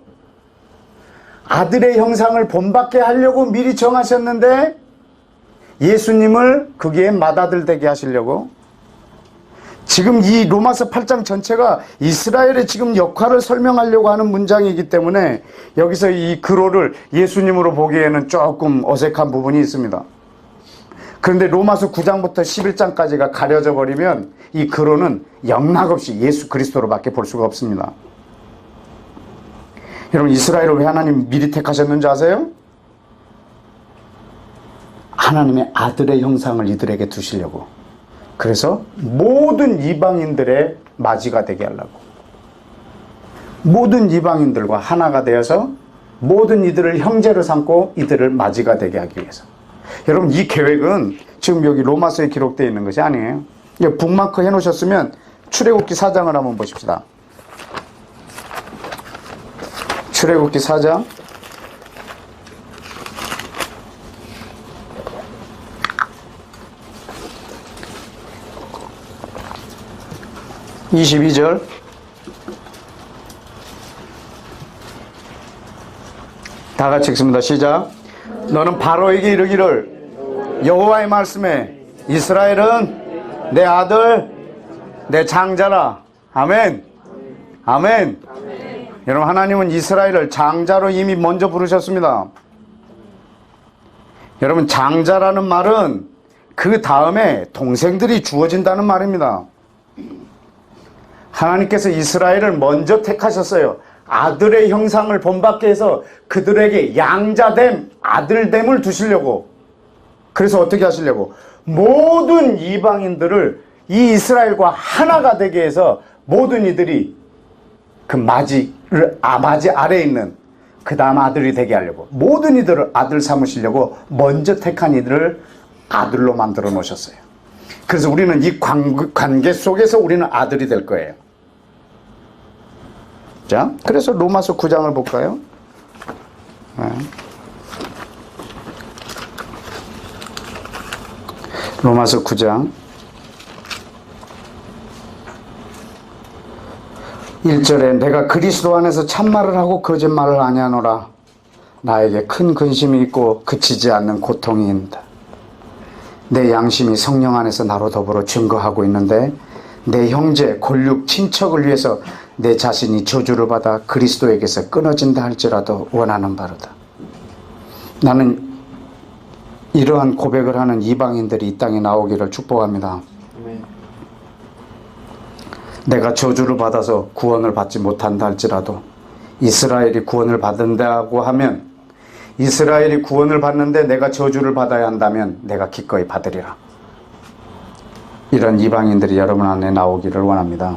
아들의 형상을 본받게 하려고 미리 정하셨는데 예수님을 거기에 맏아들 되게 하시려고. 지금 이 로마서 8장 전체가 이스라엘의 지금 역할을 설명하려고 하는 문장이기 때문에 여기서 이 그로를 예수님으로 보기에는 조금 어색한 부분이 있습니다. 그런데 로마서 9장부터 11장까지가 가려져 버리면 이 그로는 영락없이 예수 그리스도로밖에 볼 수가 없습니다. 여러분, 이스라엘을 왜 하나님 미리 택하셨는지 아세요? 하나님의 아들의 형상을 이들에게 두시려고. 그래서 모든 이방인들의 맞이가 되게 하려고. 모든 이방인들과 하나가 되어서 모든 이들을 형제로 삼고 이들을 맞이가 되게 하기 위해서. 여러분, 이 계획은 지금 여기 로마서에 기록되어 있는 것이 아니에요. 북마크 해놓으셨으면 출애굽기 4장을 한번 보십시다. 출애굽기 4장 22절. 다 같이 읽습니다. 시작. 너는 바로에게 이르기를 여호와의 말씀에 이스라엘은 내 아들 내 장자라. 아멘. 아멘. 여러분, 하나님은 이스라엘을 장자로 이미 먼저 부르셨습니다. 여러분, 장자라는 말은 그 다음에 동생들이 주어진다는 말입니다. 하나님께서 이스라엘을 먼저 택하셨어요. 아들의 형상을 본받게 해서 그들에게 양자됨, 아들됨을 두시려고. 그래서 어떻게 하시려고? 모든 이방인들을 이 이스라엘과 하나가 되게 해서 모든 이들이 그 맞이 아래에 있는 그 다음 아들이 되게 하려고, 모든 이들을 아들 삼으시려고 먼저 택한 이들을 아들로 만들어 놓으셨어요. 그래서 우리는 이 관계 속에서 우리는 아들이 될 거예요. 자, 그래서 로마서 9장을 볼까요? 네. 로마서 9장 1절에 내가 그리스도 안에서 참말을 하고 거짓말을 아니하노라. 나에게 큰 근심이 있고 그치지 않는 고통이입니다. 내 양심이 성령 안에서 나로 더불어 증거하고 있는데 내 형제, 골육, 친척을 위해서 내 자신이 저주를 받아 그리스도에게서 끊어진다 할지라도 원하는 바로다. 나는 이러한 고백을 하는 이방인들이 이 땅에 나오기를 축복합니다. 내가 저주를 받아서 구원을 받지 못한다 할지라도 이스라엘이 구원을 받는다고 하면, 이스라엘이 구원을 받는데 내가 저주를 받아야 한다면 내가 기꺼이 받으리라. 이런 이방인들이 여러분 안에 나오기를 원합니다.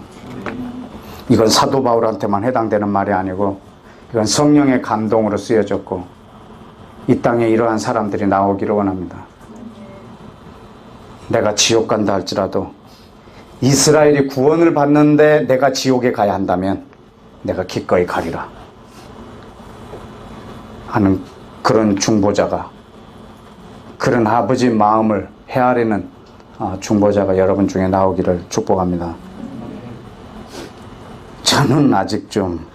이건 사도 바울한테만 해당되는 말이 아니고 이건 성령의 감동으로 쓰여졌고 이 땅에 이러한 사람들이 나오기를 원합니다. 내가 지옥 간다 할지라도 이스라엘이 구원을 받는데 내가 지옥에 가야 한다면 내가 기꺼이 가리라 하는 그런 중보자가, 그런 아버지 마음을 헤아리는 중보자가 여러분 중에 나오기를 축복합니다. 저는 아직 좀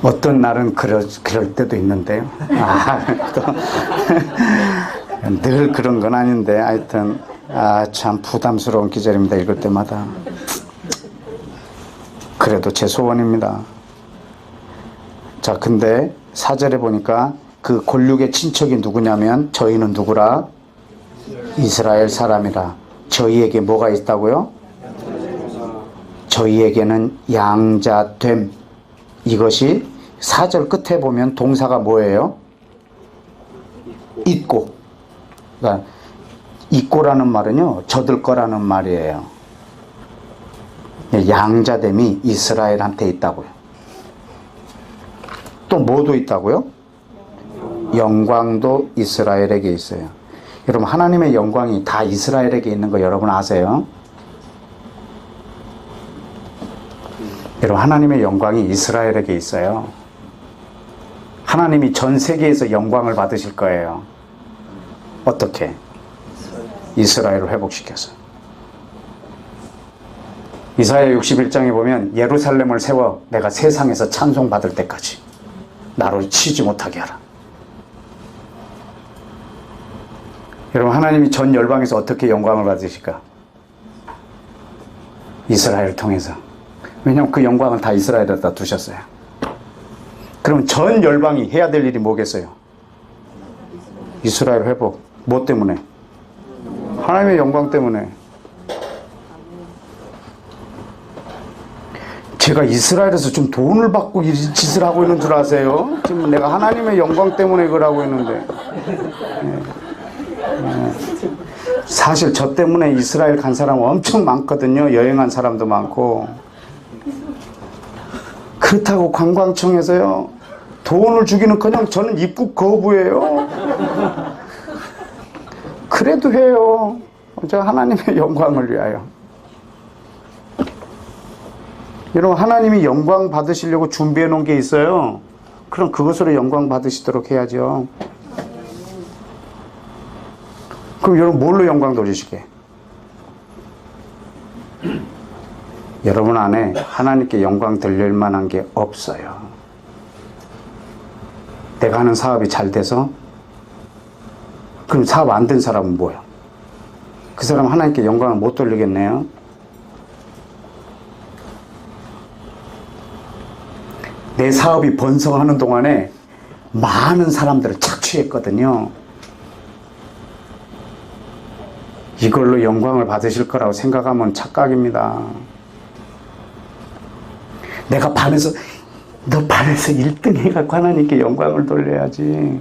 어떤 날은 그럴 때도 있는데요. 늘 그런 건 아닌데 하여튼 참 부담스러운 기절입니다. 읽을 때마다. 그래도 제 소원입니다. 자, 근데 4절에 보니까 그 골육의 친척이 누구냐면 저희는 누구라? 이스라엘 사람이라. 저희에게 뭐가 있다고요? 저희에게는 양자됨. 이것이 4절 끝에 보면 동사가 뭐예요? 있고. 그러니까 있고라는 말은요, 저들 거라는 말이에요. 양자됨이 이스라엘한테 있다고요. 또 뭐도 있다고요? 영광도 이스라엘에게 있어요. 여러분, 하나님의 영광이 다 이스라엘에게 있는 거 여러분 아세요? 여러분, 하나님의 영광이 이스라엘에게 있어요. 하나님이 전 세계에서 영광을 받으실 거예요. 어떻게? 이스라엘을 회복시켜서. 이사야 61장에 보면 예루살렘을 세워 내가 세상에서 찬송받을 때까지 나로 치지 못하게 하라. 여러분, 하나님이 전 열방에서 어떻게 영광을 받으실까? 이스라엘을 통해서. 왜냐하면 그 영광을 다 이스라엘에다 두셨어요. 그럼 전 열방이 해야 될 일이 뭐겠어요? 이스라엘 회복. 뭐 때문에? 하나님의 영광 때문에. 제가 이스라엘에서 좀 돈을 받고 이 짓을 하고 있는 줄 아세요? 지금 내가 하나님의 영광 때문에 그걸 하고 있는데. 사실 저 때문에 이스라엘 간 사람 엄청 많거든요. 여행한 사람도 많고. 그렇다고 관광청에서요, 돈을 주기는커녕 저는 입국 거부예요. 그래도 해요. 저 하나님의 영광을 위하여. 여러분, 하나님이 영광 받으시려고 준비해 놓은 게 있어요. 그럼 그것으로 영광 받으시도록 해야죠. 그럼 여러분 뭘로 영광 돌리시게? 여러분 안에 하나님께 영광 돌릴 만한 게 없어요. 내가 하는 사업이 잘 돼서, 그럼 사업 안 된 사람은 뭐야? 그 사람은 하나님께 영광을 못 돌리겠네요. 내 사업이 번성하는 동안에 많은 사람들을 착취했거든요. 이걸로 영광을 받으실 거라고 생각하면 착각입니다. 내가 반에서, 너 반에서 1등 해갖고 하나님께 영광을 돌려야지.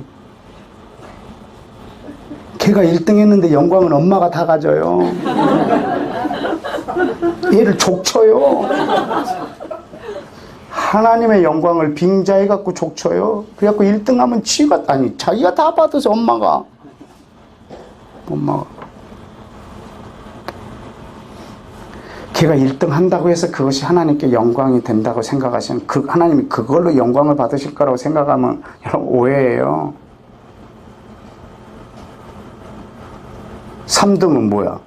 걔가 1등 했는데 영광은 엄마가 다 가져요. 얘를 족쳐요. 하나님의 영광을 빙자해갖고 족쳐요. 그래갖고 1등 하면 자기가 다 받아서 엄마가. 걔가 1등 한다고 해서 그것이 하나님께 영광이 된다고 생각하시면, 하나님이 그걸로 영광을 받으실 거라고 생각하면 여러분 오해예요. 3등은 뭐야?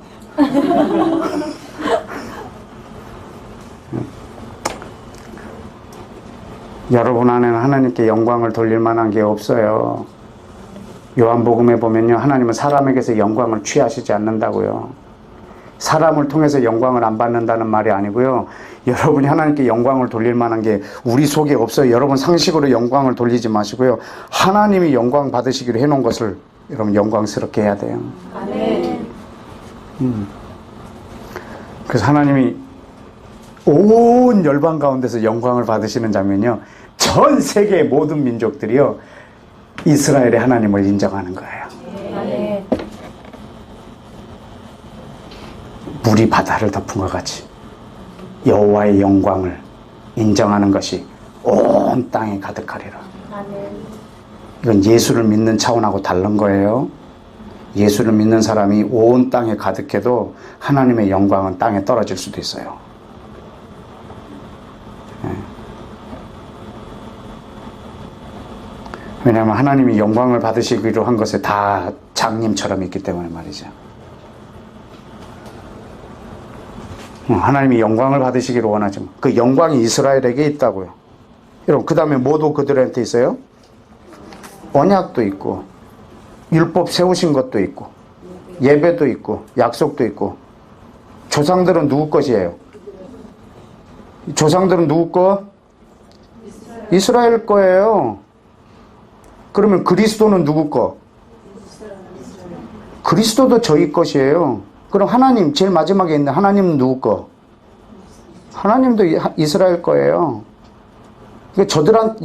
여러분 안에는 하나님께 영광을 돌릴 만한 게 없어요. 요한복음에 보면요, 하나님은 사람에게서 영광을 취하시지 않는다고요. 사람을 통해서 영광을 안 받는다는 말이 아니고요, 여러분이 하나님께 영광을 돌릴 만한 게 우리 속에 없어요. 여러분 상식으로 영광을 돌리지 마시고요, 하나님이 영광 받으시기로 해놓은 것을 여러분 영광스럽게 해야 돼요. 아멘. 그래서 하나님이 온 열방 가운데서 영광을 받으시는 장면이요, 전 세계의 모든 민족들이요 이스라엘의 하나님을 인정하는 거예요. 물이 바다를 덮은 것 같이 여호와의 영광을 인정하는 것이 온 땅에 가득하리라. 이건 예수를 믿는 차원하고 다른 거예요. 예수를 믿는 사람이 온 땅에 가득해도 하나님의 영광은 땅에 떨어질 수도 있어요. 왜냐하면 하나님이 영광을 받으시기로 한 것에 다 장님처럼 있기 때문에 말이죠. 하나님이 영광을 받으시기를 원하지만 그 영광이 이스라엘에게 있다고요. 여러분, 그 다음에 뭐도 그들한테 있어요? 언약도 있고 율법 세우신 것도 있고 예배도 있고 약속도 있고. 조상들은 누구 것이에요? 조상들은 누구 거? 이스라엘 거예요. 그러면 그리스도는 누구 거? 그리스도도 저희 것이에요. 그럼 하나님, 제일 마지막에 있는 하나님은 누구 거? 하나님도 이스라엘 거예요.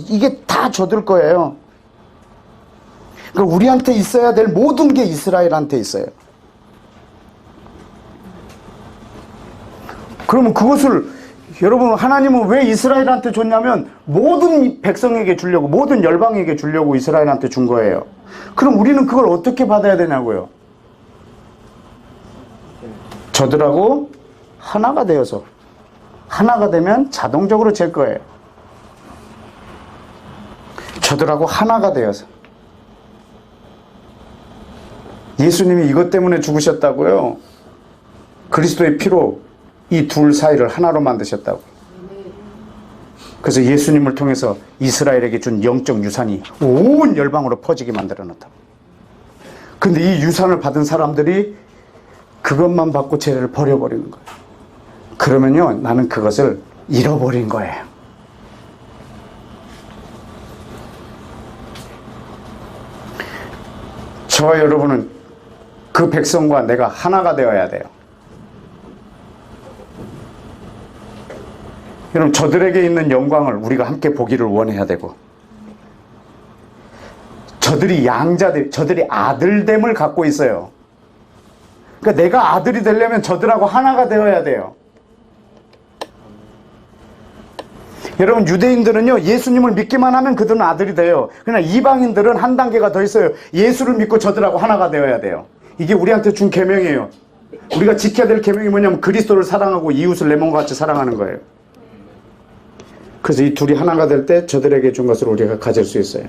이게 다 저들 거예요. 그러니까 우리한테 있어야 될 모든 게 이스라엘한테 있어요. 그러면 그것을, 여러분, 하나님은 왜 이스라엘한테 줬냐면 모든 백성에게 주려고, 모든 열방에게 주려고 이스라엘한테 준 거예요. 그럼 우리는 그걸 어떻게 받아야 되냐고요? 저들하고 하나가 되어서, 하나가 되면 자동적으로 제 거예요. 저들하고 하나가 되어서. 예수님이 이것 때문에 죽으셨다고요. 그리스도의 피로 이 둘 사이를 하나로 만드셨다고. 그래서 예수님을 통해서 이스라엘에게 준 영적 유산이 온 열방으로 퍼지게 만들어 놨다. 근데 이 유산을 받은 사람들이 그것만 받고 죄를 버려버리는 거예요. 그러면요, 나는 그것을 잃어버린 거예요. 저와 여러분은 그 백성과 내가 하나가 되어야 돼요. 여러분, 저들에게 있는 영광을 우리가 함께 보기를 원해야 되고, 저들이 양자들, 저들이 아들됨을 갖고 있어요. 그러니까 내가 아들이 되려면 저들하고 하나가 되어야 돼요. 여러분, 유대인들은요, 예수님을 믿기만 하면 그들은 아들이 돼요. 그러나 이방인들은 한 단계가 더 있어요. 예수를 믿고 저들하고 하나가 되어야 돼요. 이게 우리한테 준 계명이에요. 우리가 지켜야 될 계명이 뭐냐면 그리스도를 사랑하고 이웃을 내 몸과 같이 사랑하는 거예요. 그래서 이 둘이 하나가 될 때 저들에게 준 것을 우리가 가질 수 있어요.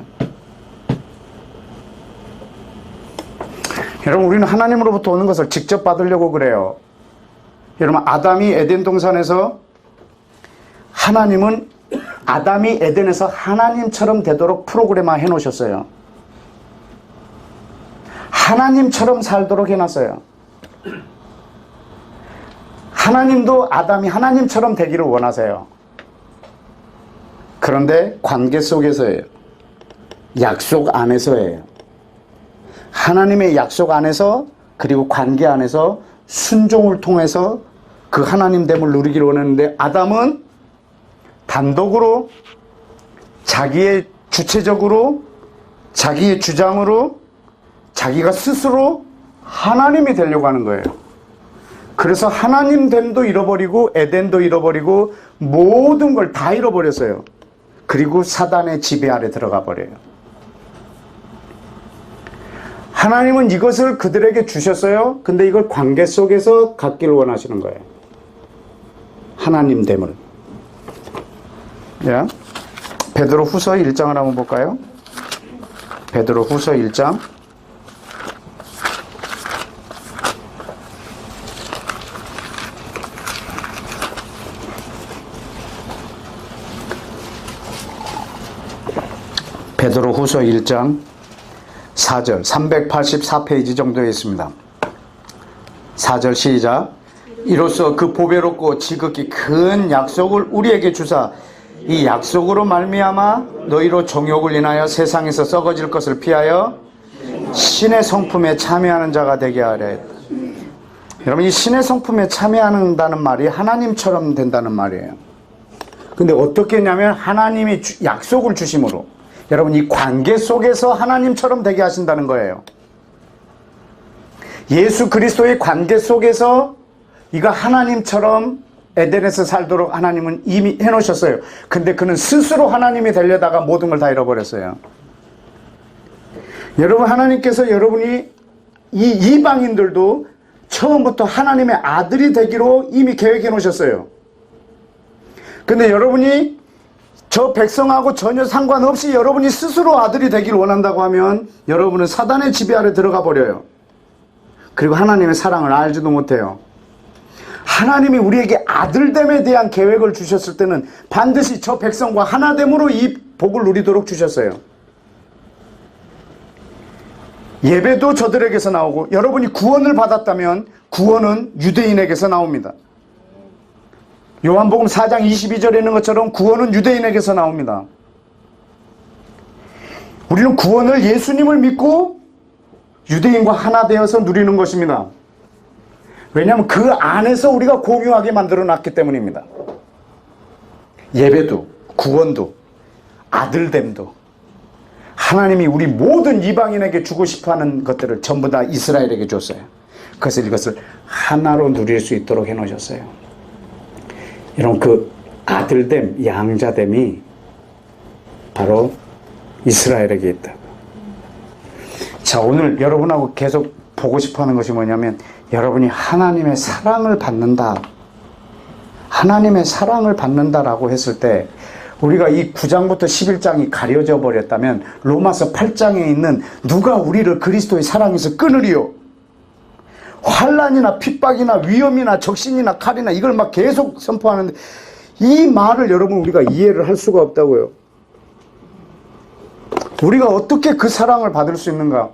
여러분, 우리는 하나님으로부터 오는 것을 직접 받으려고 그래요. 여러분, 아담이 에덴 동산에서, 하나님은 아담이 에덴에서 하나님처럼 되도록 프로그램화 해놓으셨어요. 하나님처럼 살도록 해놨어요. 하나님도 아담이 하나님처럼 되기를 원하세요. 그런데 관계 속에서예요. 약속 안에서예요. 하나님의 약속 안에서, 그리고 관계 안에서 순종을 통해서 그 하나님됨을 누리기를 원했는데, 아담은 단독으로, 자기의 주체적으로, 자기의 주장으로, 자기가 스스로 하나님이 되려고 하는 거예요. 그래서 하나님됨도 잃어버리고 에덴도 잃어버리고 모든 걸 다 잃어버렸어요. 그리고 사단의 지배 아래 들어가 버려요. 하나님은 이것을 그들에게 주셨어요. 근데 이걸 관계 속에서 갖기를 원하시는 거예요. 하나님됨을. 자, 베드로 후서 1장을 한번 볼까요? 베드로 후서 1장. 베드로 후서 1장 4절, 384페이지 정도에 있습니다. 4절 시작. 이로써 그 보배롭고 지극히 큰 약속을 우리에게 주사 이 약속으로 말미암아 너희로 정욕을 인하여 세상에서 썩어질 것을 피하여 신의 성품에 참여하는 자가 되게 하려 했다. 여러분, 이 신의 성품에 참여한다는 말이 하나님처럼 된다는 말이에요. 근데 어떻게 했냐면 하나님이 약속을 주심으로, 여러분, 이 관계 속에서 하나님처럼 되게 하신다는 거예요. 예수 그리스도의 관계 속에서 이거 하나님처럼 에덴에서 살도록 하나님은 이미 해놓으셨어요. 근데 그는 스스로 하나님이 되려다가 모든 걸 다 잃어버렸어요. 여러분, 하나님께서 여러분이 이 이방인들도 처음부터 하나님의 아들이 되기로 이미 계획해 놓으셨어요. 근데 여러분이 저 백성하고 전혀 상관없이 여러분이 스스로 아들이 되기를 원한다고 하면 여러분은 사단의 지배 아래 들어가 버려요. 그리고 하나님의 사랑을 알지도 못해요. 하나님이 우리에게 아들됨에 대한 계획을 주셨을 때는 반드시 저 백성과 하나됨으로 이 복을 누리도록 주셨어요. 예배도 저들에게서 나오고, 여러분이 구원을 받았다면 구원은 유대인에게서 나옵니다. 요한복음 4장 22절에 있는 것처럼 구원은 유대인에게서 나옵니다. 우리는 구원을 예수님을 믿고 유대인과 하나 되어서 누리는 것입니다. 왜냐하면 그 안에서 우리가 공유하게 만들어 놨기 때문입니다. 예배도, 구원도, 아들됨도 하나님이 우리 모든 이방인에게 주고 싶어하는 것들을 전부 다 이스라엘에게 줬어요. 그래서 이것을 하나로 누릴 수 있도록 해놓으셨어요. 이런 그 아들됨, 양자됨이 바로 이스라엘에게 있다. 자, 오늘 여러분하고 계속 보고 싶어하는 것이 뭐냐면, 여러분이 하나님의 사랑을 받는다, 하나님의 사랑을 받는다라고 했을 때, 우리가 이 9장부터 11장이 가려져 버렸다면 로마서 8장에 있는 누가 우리를 그리스도의 사랑에서 끊으리요? 환난이나 핍박이나 위험이나 적신이나 칼이나 이걸 막 계속 선포하는데, 이 말을 여러분 우리가 이해를 할 수가 없다고요. 우리가 어떻게 그 사랑을 받을 수 있는가?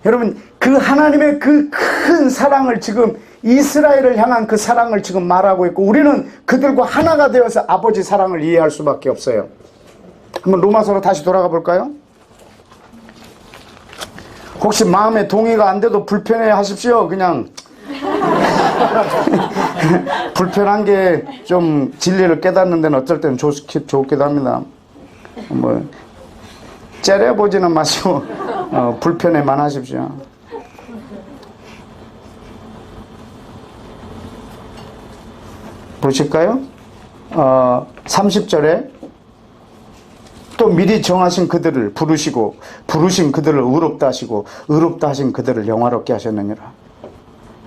여러분, 그 하나님의 그 큰 사랑을 지금, 이스라엘을 향한 그 사랑을 지금 말하고 있고, 우리는 그들과 하나가 되어서 아버지 사랑을 이해할 수밖에 없어요. 한번 로마서로 다시 돌아가 볼까요? 혹시 마음에 동의가 안 돼도 불편해 하십시오. 그냥 불편한 게 좀 진리를 깨닫는 데는 어쩔 때는 좋기도 합니다. 뭐 째려보지는 마시고 불편해만 하십시오. 보실까요? 30절에 또 미리 정하신 그들을 부르시고 부르신 그들을 의롭다 하시고 의롭다 하신 그들을 영화롭게 하셨느니라.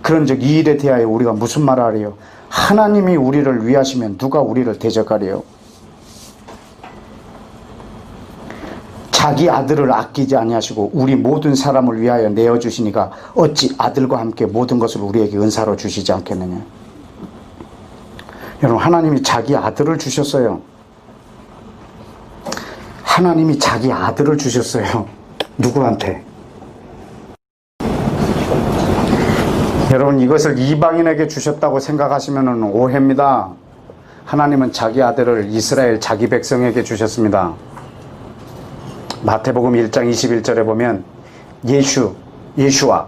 그런즉 이 일에 대하여 우리가 무슨 말을 하리요? 하나님이 우리를 위하시면 누가 우리를 대적하리요? 자기 아들을 아끼지 아니하시고 우리 모든 사람을 위하여 내어주시니가 어찌 아들과 함께 모든 것을 우리에게 은사로 주시지 않겠느냐. 여러분, 하나님이 자기 아들을 주셨어요. 하나님이 자기 아들을 주셨어요. 누구한테? 여러분, 이것을 이방인에게 주셨다고 생각하시면 오해입니다. 하나님은 자기 아들을 이스라엘 자기 백성에게 주셨습니다. 마태복음 1장 21절에 보면 예수와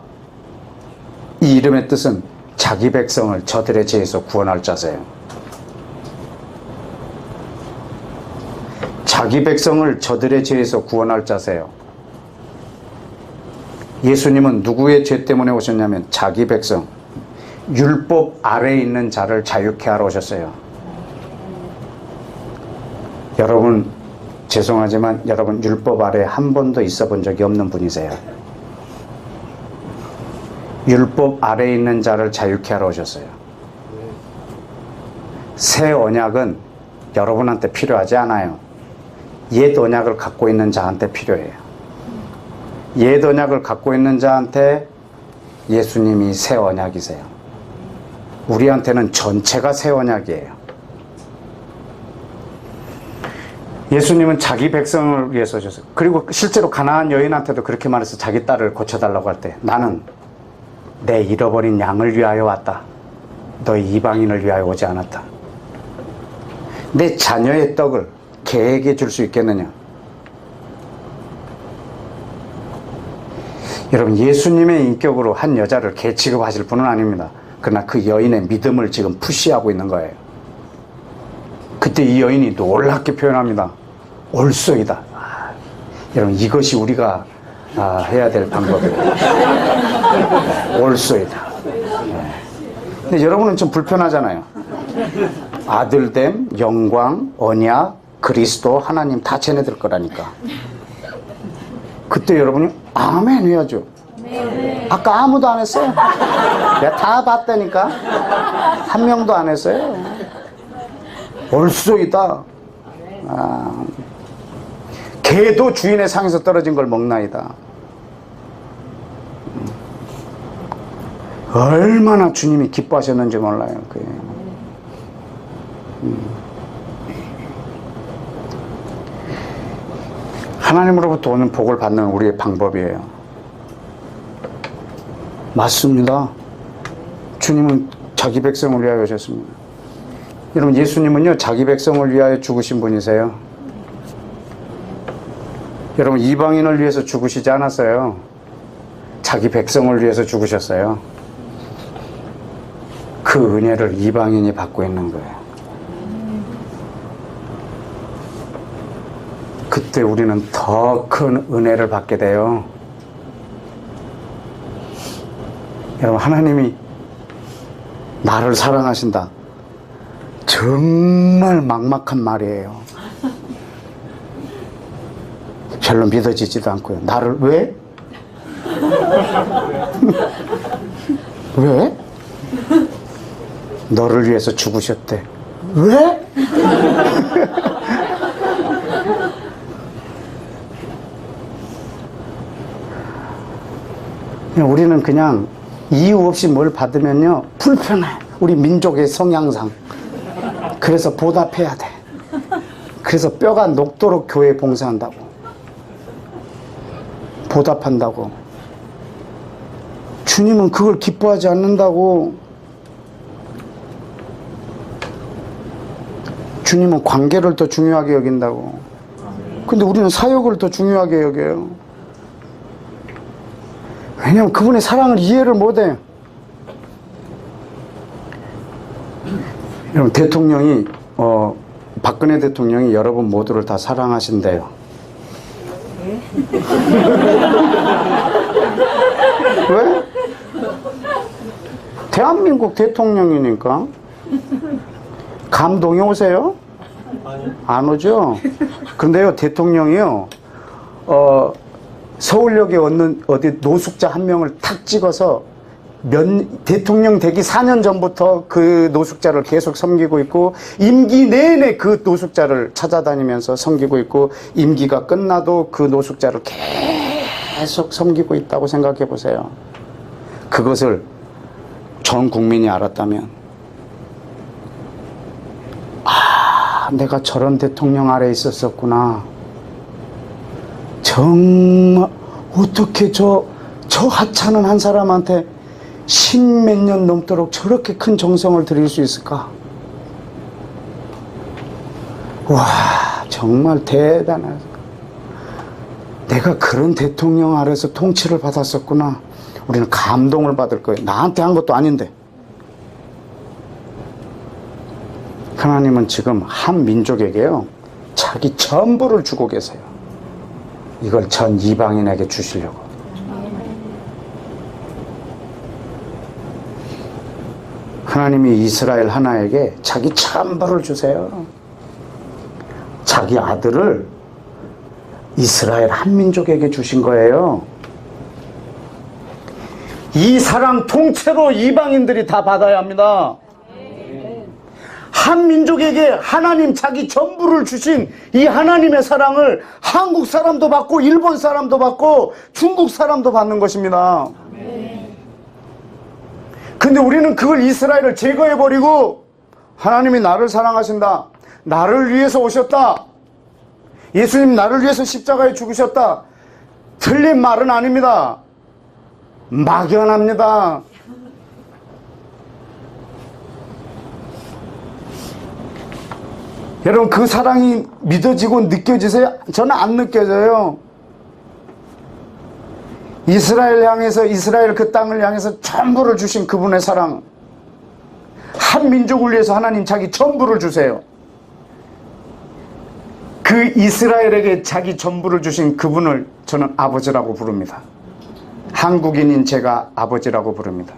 이 이름의 뜻은 자기 백성을 저들의 죄에서 구원할 자세요. 자기 백성을 저들의 죄에서 구원할 자세요. 예수님은 누구의 죄 때문에 오셨냐면 자기 백성, 율법 아래에 있는 자를 자유케 하러 오셨어요. 여러분, 죄송하지만 여러분 율법 아래에 한 번도 있어 본 적이 없는 분이세요. 율법 아래에 있는 자를 자유케 하러 오셨어요. 새 언약은 여러분한테 필요하지 않아요. 옛 언약을 갖고 있는 자한테 필요해요. 옛 언약을 갖고 있는 자한테 예수님이 새 언약이세요. 우리한테는 전체가 새 언약이에요. 예수님은 자기 백성을 위해서 오셨어요. 그리고 실제로 가나안 여인한테도 그렇게 말해서 자기 딸을 고쳐달라고 할 때, 나는 내 잃어버린 양을 위하여 왔다. 너희 이방인을 위하여 오지 않았다. 내 자녀의 떡을 개에게 줄 수 있겠느냐? 여러분, 예수님의 인격으로 한 여자를 개 취급하실 분은 아닙니다. 그러나 그 여인의 믿음을 지금 푸시하고 있는 거예요. 그때 이 여인이 놀랍게 표현합니다. 올소이다. 여러분, 이것이 우리가 해야 될 방법이에요. 올소이다. 근데 여러분은 좀 불편하잖아요. 아들됨, 영광, 언약, 그리스도, 하나님 다 쟤네들 거라니까. 그때 여러분이 아멘 해야죠. 아까 아무도 안 했어요. 내가 다 봤다니까. 한 명도 안 했어요. 얼쏘이다. 개도 주인의 상에서 떨어진 걸 먹나이다. 얼마나 주님이 기뻐하셨는지 몰라요. 그게. 하나님으로부터 오는 복을 받는 우리의 방법이에요. 맞습니다. 주님은 자기 백성을 위하여 오셨습니다. 여러분, 예수님은요 자기 백성을 위하여 죽으신 분이세요. 여러분, 이방인을 위해서 죽으시지 않았어요. 자기 백성을 위해서 죽으셨어요. 그 은혜를 이방인이 받고 있는 거예요. 그때 우리는 더 큰 은혜를 받게 돼요. 여러분, 하나님이 나를 사랑하신다. 정말 막막한 말이에요. 별로 믿어지지도 않고요. 나를 왜? 왜? 너를 위해서 죽으셨대. 왜? 우리는 그냥 이유 없이 뭘 받으면요 불편해. 우리 민족의 성향상. 그래서 보답해야 돼. 그래서 뼈가 녹도록 교회 봉사한다고, 보답한다고. 주님은 그걸 기뻐하지 않는다고. 주님은 관계를 더 중요하게 여긴다고. 근데 우리는 사역을 더 중요하게 여겨요. 왜냐하면 그분의 사랑을 이해를 못해요. 여러분, 대통령이 박근혜 대통령이 여러분 모두를 다 사랑하신대요. 왜? 대한민국 대통령이니까. 감동이 오세요? 안 오죠? 근데요, 대통령이요, 서울역에 어디 노숙자 한 명을 탁 찍어서 대통령 되기 4년 전부터 그 노숙자를 계속 섬기고 있고, 임기 내내 그 노숙자를 찾아다니면서 섬기고 있고, 임기가 끝나도 그 노숙자를 계속 섬기고 있다고 생각해 보세요. 그것을 전 국민이 알았다면, 내가 저런 대통령 아래에 있었었구나. 정말 어떻게 저 하찮은 한 사람한테 십몇 년 넘도록 저렇게 큰 정성을 들일 수 있을까? 와, 정말 대단하다. 내가 그런 대통령 아래서 통치를 받았었구나. 우리는 감동을 받을 거예요. 나한테 한 것도 아닌데. 하나님은 지금 한 민족에게요, 자기 전부를 주고 계세요. 이걸 전 이방인에게 주시려고. 하나님이 이스라엘 하나에게 자기 전부를 주세요. 자기 아들을 이스라엘 한 민족에게 주신 거예요. 이 사랑 통째로 이방인들이 다 받아야 합니다. 한 민족에게 하나님 자기 전부를 주신 이 하나님의 사랑을 한국 사람도 받고, 일본 사람도 받고, 중국 사람도 받는 것입니다. 근데 우리는 그걸, 이스라엘을 제거해버리고, 하나님이 나를 사랑하신다, 나를 위해서 오셨다, 예수님 나를 위해서 십자가에 죽으셨다, 틀린 말은 아닙니다. 막연합니다. 여러분, 그 사랑이 믿어지고 느껴지세요? 저는 안 느껴져요. 이스라엘 향해서, 이스라엘 그 땅을 향해서 전부를 주신 그분의 사랑, 한 민족을 위해서 하나님 자기 전부를 주세요. 그 이스라엘에게 자기 전부를 주신 그분을 저는 아버지라고 부릅니다. 한국인인 제가 아버지라고 부릅니다.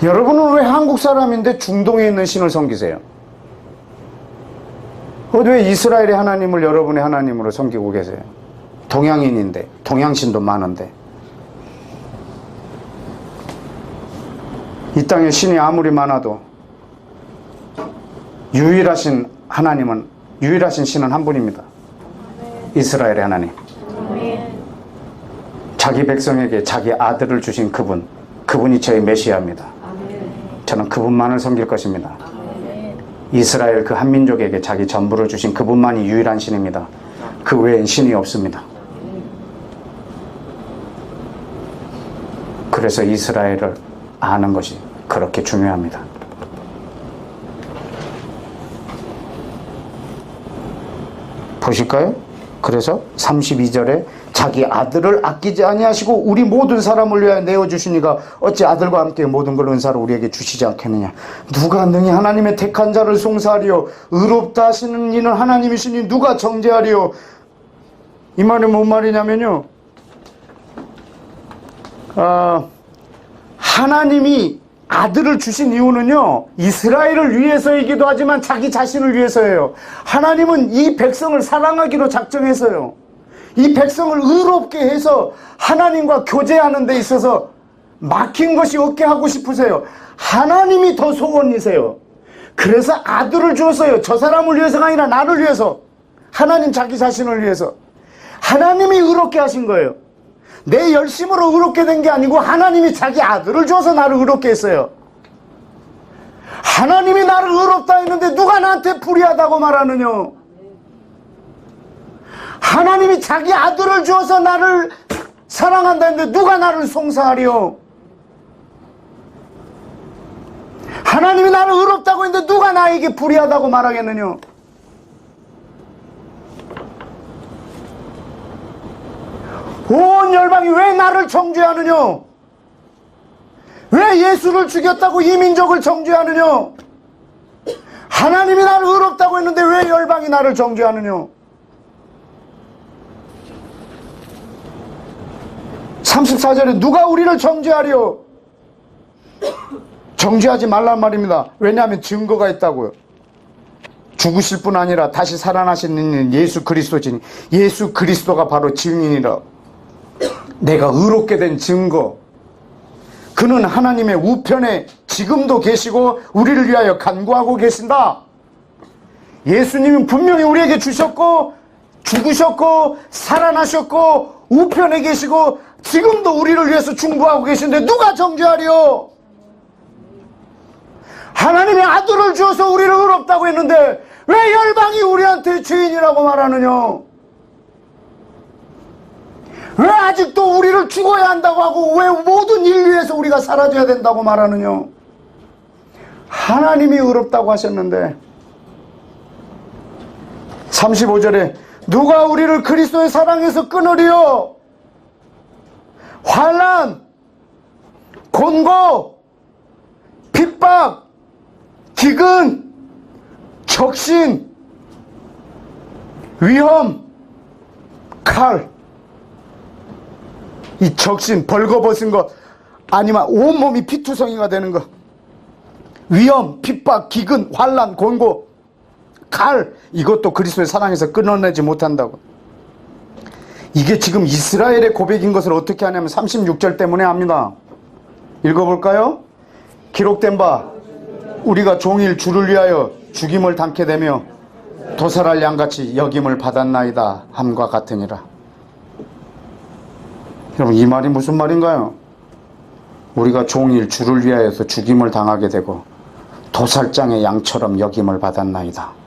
여러분은 왜 한국 사람인데 중동에 있는 신을 섬기세요? 왜 이스라엘의 하나님을 여러분의 하나님으로 섬기고 계세요? 동양인인데, 동양신도 많은데. 이 땅에 신이 아무리 많아도 유일하신 신은 한 분입니다. 이스라엘의 하나님. 자기 백성에게 자기 아들을 주신 그분이 저의 메시아입니다. 저는 그분만을 섬길 것입니다. 이스라엘 그 한민족에게 자기 전부를 주신 그분만이 유일한 신입니다. 그 외엔 신이 없습니다. 그래서 이스라엘을 아는 것이 그렇게 중요합니다. 보실까요? 그래서 32절에 자기 아들을 아끼지 아니하시고 우리 모든 사람을 위하여 내어주시니가 어찌 아들과 함께 모든 걸 은사로 우리에게 주시지 않겠느냐. 누가 능히 하나님의 택한 자를 송사하리요. 의롭다 하시는 이는 하나님이시니 누가 정죄하리요. 이 말이 뭔 말이냐면요, 하나님이 아들을 주신 이유는요, 이스라엘을 위해서이기도 하지만 자기 자신을 위해서예요. 하나님은 이 백성을 사랑하기로 작정했어요. 이 백성을 의롭게 해서 하나님과 교제하는 데 있어서 막힌 것이 없게 하고 싶으세요. 하나님이 더 소원이세요. 그래서 아들을 주었어요. 저 사람을 위해서가 아니라 나를 위해서. 하나님 자기 자신을 위해서. 하나님이 의롭게 하신 거예요. 내 열심으로 의롭게 된 게 아니고 하나님이 자기 아들을 줘서 나를 의롭게 했어요. 하나님이 나를 의롭다 했는데 누가 나한테 불의하다고 말하느냐. 하나님이 자기 아들을 주어서 나를 사랑한다 했는데 누가 나를 송사하리요. 하나님이 나를 의롭다고 했는데 누가 나에게 불의하다고 말하겠느냐. 온 열방이 왜 나를 정죄하느냐. 왜 예수를 죽였다고 이 민족을 정죄하느냐. 하나님이 나를 의롭다고 했는데 왜 열방이 나를 정죄하느냐. 34절에 누가 우리를 정죄하리요. 정죄하지 말란 말입니다. 왜냐하면 증거가 있다고요. 죽으실 뿐 아니라 다시 살아나시는 예수 그리스도지니 예수 그리스도가 바로 증인이라. 내가 의롭게 된 증거. 그는 하나님의 우편에 지금도 계시고 우리를 위하여 간구하고 계신다. 예수님은 분명히 우리에게 주셨고 죽으셨고 살아나셨고 우편에 계시고 지금도 우리를 위해서 중보하고 계신데 누가 정죄하리요. 하나님의 아들을 주어서 우리를 의롭다고 했는데 왜 열방이 우리한테 죄인이라고 말하느냐. 왜 아직도 우리를 죽어야 한다고 하고 왜 모든 인류에서 우리가 사라져야 된다고 말하느냐. 하나님이 의롭다고 하셨는데. 35절에 누가 우리를 그리스도의 사랑에서 끊으리요. 환난, 곤고, 핍박, 기근, 적신, 위험, 칼. 이 적신, 벌거벗은 것, 아니면 온몸이 피투성이가 되는 것, 위험, 핍박, 기근, 환난, 곤고, 칼. 이것도 그리스도의 사랑에서 끊어내지 못한다고. 이게 지금 이스라엘의 고백인 것을 어떻게 하냐면 36절 때문에 합니다. 읽어볼까요? 기록된 바 우리가 종일 주를 위하여 죽임을 당케 되며 도살할 양같이 여김을 받았나이다 함과 같으니라. 여러분, 이 말이 무슨 말인가요? 우리가 종일 주를 위하여서 죽임을 당하게 되고 도살장의 양처럼 여김을 받았나이다.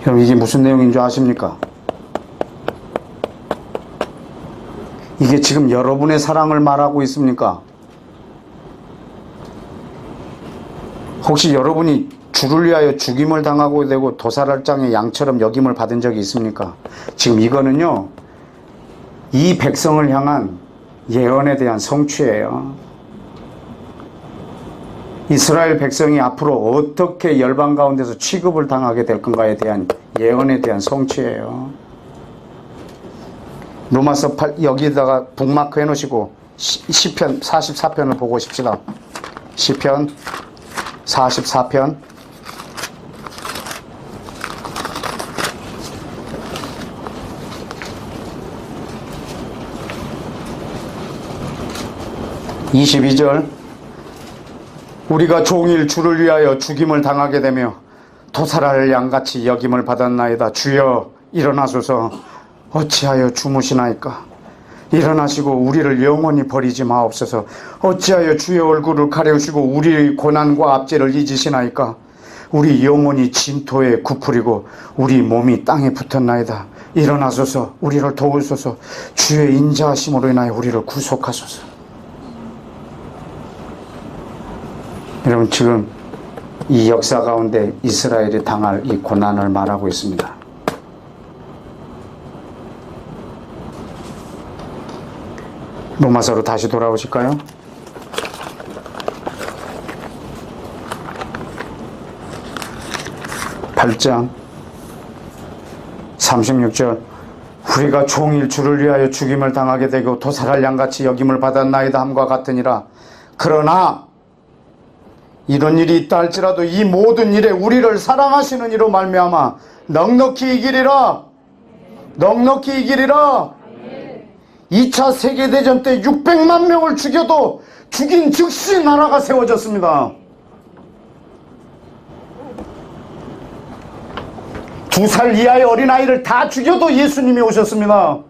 여러분, 이게 무슨 내용인 줄 아십니까? 이게 지금 여러분의 사랑을 말하고 있습니까? 혹시 여러분이 주를 위하여 죽임을 당하고 되고 도살할 장의 양처럼 여김을 받은 적이 있습니까? 지금 이거는요, 이 백성을 향한 예언에 대한 성취예요. 이스라엘 백성이 앞으로 어떻게 열방 가운데서 취급을 당하게 될 건가에 대한 예언에 대한 성취예요. 로마서 8 여기다가 북마크 해놓으시고 시편 44편을 보고 싶시다. 시편 44편 22절 우리가 종일 주를 위하여 죽임을 당하게 되며 도살할 양같이 여김을 받았나이다. 주여 일어나소서. 어찌하여 주무시나이까. 일어나시고 우리를 영원히 버리지 마옵소서. 어찌하여 주의 얼굴을 가려우시고 우리의 고난과 압제를 잊으시나이까. 우리 영혼이 진토에 굽으리고 우리 몸이 땅에 붙었나이다. 일어나소서. 우리를 도우소서. 주의 인자하심으로 인하여 우리를 구속하소서. 여러분, 지금 이 역사 가운데 이스라엘이 당할 이 고난을 말하고 있습니다. 로마서로 다시 돌아오실까요? (8장) 36절 우리가 종일 주를 위하여 죽임을 당하게 되고 도살할 양같이 여김을 받았나이다 함과 같으니라. 그러나 이런 일이 있다 할지라도 이 모든 일에 우리를 사랑하시는 이로 말미암아 넉넉히 이기리라. 넉넉히 이기리라. 2차 세계대전 때 600만 명을 죽여도 죽인 즉시 나라가 세워졌습니다. 2살 이하의 어린아이를 다 죽여도 예수님이 오셨습니다.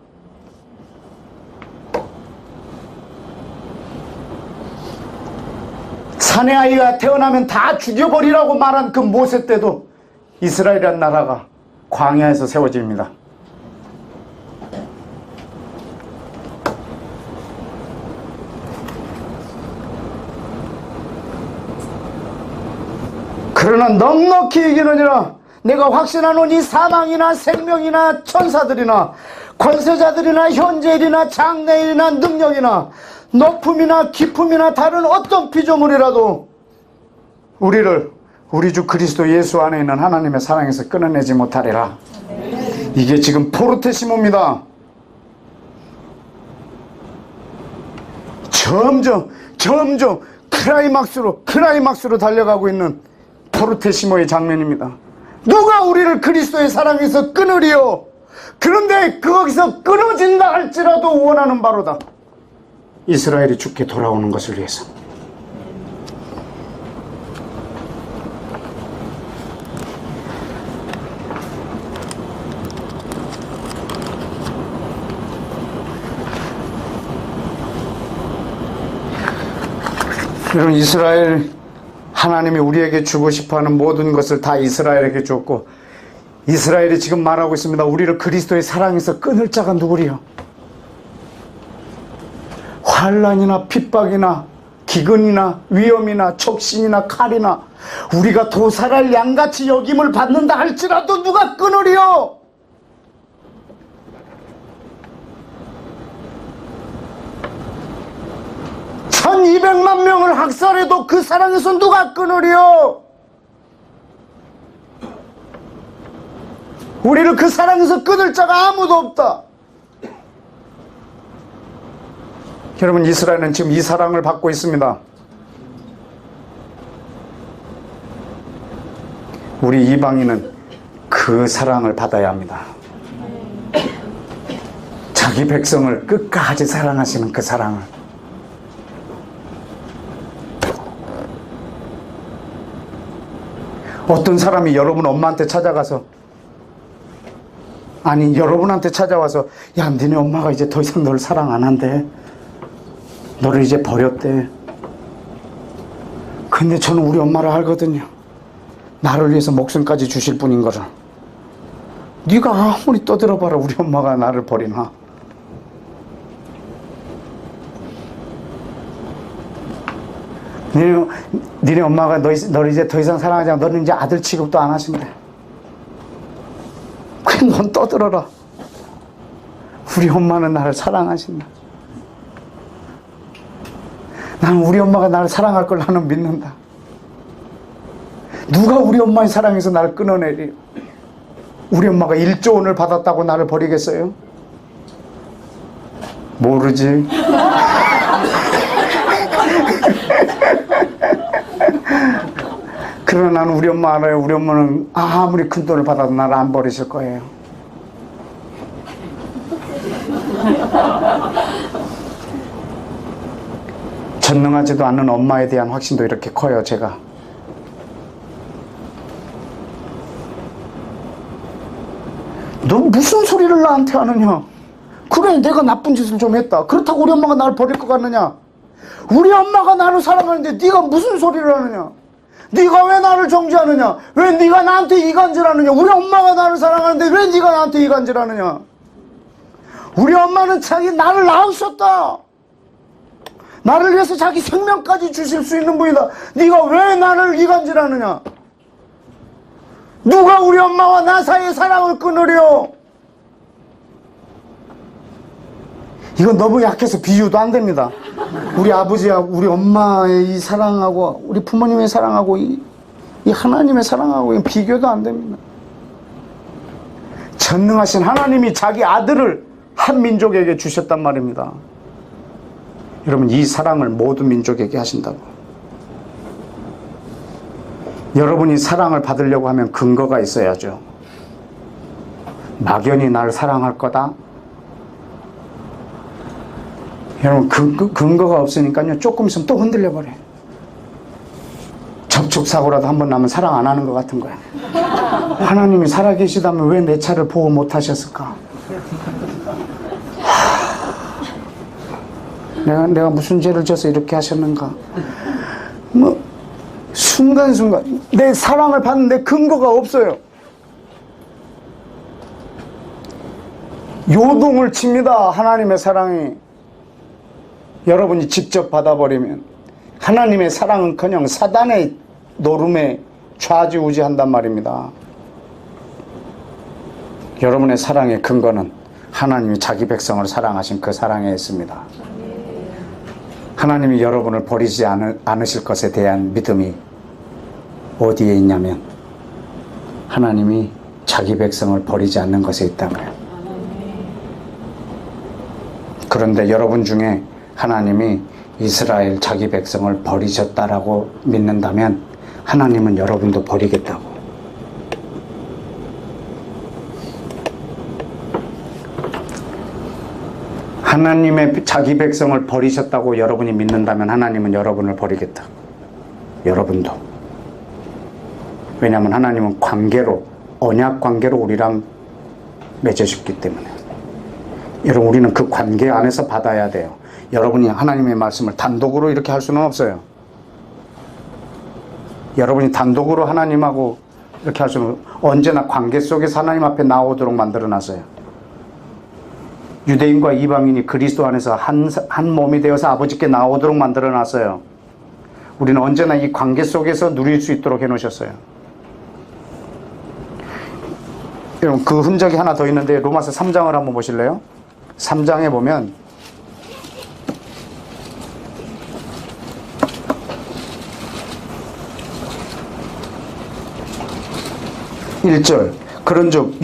사내 아이가 태어나면 다 죽여버리라고 말한 그 모세 때도 이스라엘이라는 나라가 광야에서 세워집니다. 그러나 넉넉히 이기느니라. 내가 확신하노니 사망이나 생명이나 천사들이나 권세자들이나 현재일이나 장래일이나 능력이나 높음이나 깊음이나 다른 어떤 피조물이라도 우리를 우리 주 그리스도 예수 안에 있는 하나님의 사랑에서 끊어내지 못하리라. 이게 지금 포르테시모입니다. 점점 클라이막스로 달려가고 있는 포르테시모의 장면입니다. 누가 우리를 그리스도의 사랑에서 끊으리요? 그런데 거기서 끊어진다 할지라도 원하는 바로다. 이스라엘이 죽게 돌아오는 것을 위해서. 여러분, 이스라엘 하나님이 우리에게 주고 싶어하는 모든 것을 다 이스라엘에게 줬고, 이스라엘이 지금 말하고 있습니다. 우리를 그리스도의 사랑에서 끊을 자가 누구리요? 환난이나 핍박이나 기근이나 위험이나 적신이나 칼이나 우리가 도살할 양같이 여김을 받는다 할지라도 누가 끊으리요? (1200만) 명을 학살해도 그 사랑에서 누가 끊으리요? 우리를 그 사랑에서 끊을 자가 아무도 없다. 여러분, 이스라엘은 지금 이 사랑을 받고 있습니다. 우리 이방인은 그 사랑을 받아야 합니다. 자기 백성을 끝까지 사랑하시는 그 사랑을. 어떤 사람이 여러분 엄마한테 찾아가서, 아니 여러분한테 찾아와서, 야, 니네 엄마가 이제 더 이상 널 사랑 안 한대, 너를 이제 버렸대. 근데 저는 우리 엄마를 알거든요. 나를 위해서 목숨까지 주실 분인 거를. 네가 아무리 떠들어봐라, 우리 엄마가 나를 버리나. 니네 엄마가 너를 이제 더 이상 사랑하지 않아. 너는 이제 아들 취급도 안 하신대. 그냥 넌 떠들어라. 우리 엄마는 나를 사랑하신다. 나는 우리 엄마가 나를 사랑할 걸 나는 믿는다. 누가 우리 엄마의 사랑에서 나를 끊어내리? 우리 엄마가 1조 원을 받았다고 나를 버리겠어요? 모르지. 그러나 나는 우리 엄마 알아요. 우리 엄마는 아무리 큰 돈을 받아도 나를 안 버리실 거예요. 전능하지도 않는 엄마에 대한 확신도 이렇게 커요, 제가. 너 무슨 소리를 나한테 하느냐? 그래, 내가 나쁜 짓을 좀 했다. 그렇다고 우리 엄마가 나를 버릴 것 같느냐? 우리 엄마가 나를 사랑하는데 네가 무슨 소리를 하느냐? 네가 왜 나를 정죄하느냐? 왜 네가 나한테 이간질하느냐? 우리 엄마가 나를 사랑하는데 왜 네가 나한테 이간질하느냐? 우리 엄마는 나를 낳으셨다. 나를 위해서 자기 생명까지 주실 수 있는 분이다. 네가 왜 나를 이간질하느냐? 누가 우리 엄마와 나 사이의 사랑을 끊으려? 이건 너무 약해서 비유도 안 됩니다. 우리 아버지와 우리 엄마의 이 사랑하고 우리 부모님의 사랑하고 이 하나님의 사랑하고 비교도 안 됩니다. 전능하신 하나님이 자기 아들을 한 민족에게 주셨단 말입니다. 여러분, 이 사랑을 모든 민족에게 하신다고. 여러분이 사랑을 받으려고 하면 근거가 있어야죠. 막연히 나를 사랑할 거다? 여러분, 근거가 없으니까요, 조금 있으면 또 흔들려 버려요. 접촉사고라도 한 번 나면 사랑 안 하는 것 같은 거야. 하나님이 살아계시다면 왜 내 차를 보호 못 하셨을까? 내가 무슨 죄를 져서 이렇게 하셨는가? 뭐, 순간순간 내 사랑을 받는데 근거가 없어요. 요동을 칩니다. 하나님의 사랑이. 여러분이 직접 받아버리면 하나님의 사랑은커녕 사단의 노름에 좌지우지한단 말입니다. 여러분의 사랑의 근거는 하나님이 자기 백성을 사랑하신 그 사랑에 있습니다. 하나님이 여러분을 버리지 않으실 것에 대한 믿음이 어디에 있냐면 하나님이 자기 백성을 버리지 않는 것에 있다고요. 그런데 여러분 중에 하나님이 이스라엘 자기 백성을 버리셨다라고 믿는다면 하나님은 여러분도 버리겠다고. 하나님의 자기 백성을 버리셨다고 여러분이 믿는다면 하나님은 여러분을 버리겠다. 여러분도. 왜냐하면 하나님은 관계로, 언약 관계로 우리랑 맺으셨기 때문에. 여러분, 우리는 그 관계 안에서 받아야 돼요. 여러분이 하나님의 말씀을 단독으로 이렇게 할 수는 없어요. 여러분이 단독으로 하나님하고 이렇게 할 수는, 언제나 관계 속에서 하나님 앞에 나오도록 만들어놨어요. 유대인과 이방인이 그리스도 안에서 한 몸이 되어서 아버지께 나오도록 만들어놨어요. 우리는 언제나 이 관계 속에서 누릴 수 있도록 해놓으셨어요. 여러분, 그 흔적이 하나 더 있는데 로마서 3장을 한번 보실래요? 3장에 보면 1절, 그런즉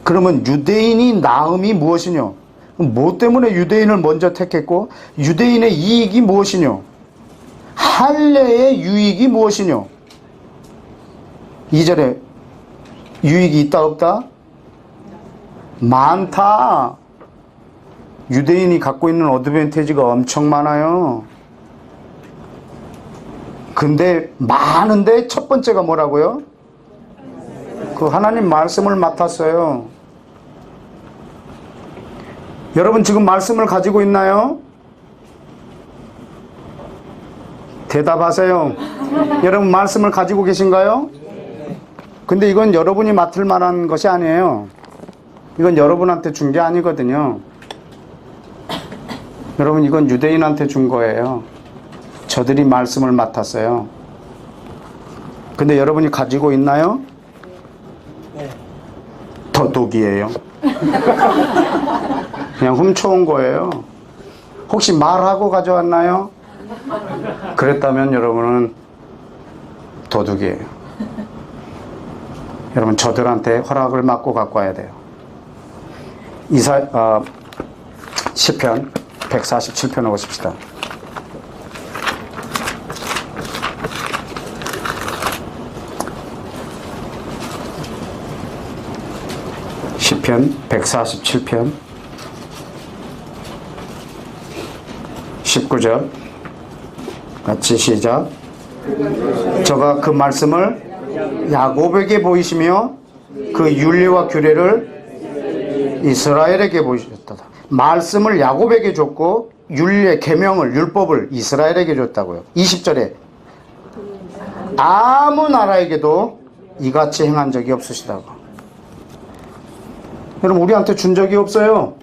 그러면 유대인이 나음이 무엇이뇨? 뭐 때문에 유대인을 먼저 택했고 유대인의 이익이 무엇이뇨? 할례의 유익이 무엇이뇨? 2절에 유익이 있다 없다? 많다. 유대인이 갖고 있는 어드밴티지가 엄청 많아요. 근데 많은데 첫 번째가 뭐라고요? 그 하나님 말씀을 맡았어요. 여러분 지금 말씀을 가지고 있나요? 대답하세요. 여러분 말씀을 가지고 계신가요? 근데 이건 여러분이 맡을 만한 것이 아니에요. 이건 여러분한테 준 게 아니거든요. 여러분 이건 유대인한테 준 거예요. 저들이 말씀을 맡았어요. 근데 여러분이 가지고 있나요? 도둑이에요. 그냥 훔쳐온 거예요. 혹시 말하고 가져왔나요? 그랬다면 여러분은 도둑이에요. 여러분 저들한테 허락을 받고 갖고 와야 돼요. 시편 147편을 보십시다. 시편 147편 19절 같이 시작. 저가 그 말씀을 야곱에게 보이시며 그 윤리와 규례를 이스라엘에게 보이셨다. 말씀을 야곱에게 줬고 윤리, 계명을, 율법을 이스라엘에게 줬다고요. 20절에 아무 나라에게도 이같이 행한 적이 없으시다고. 여러분, 우리한테 준 적이 없어요.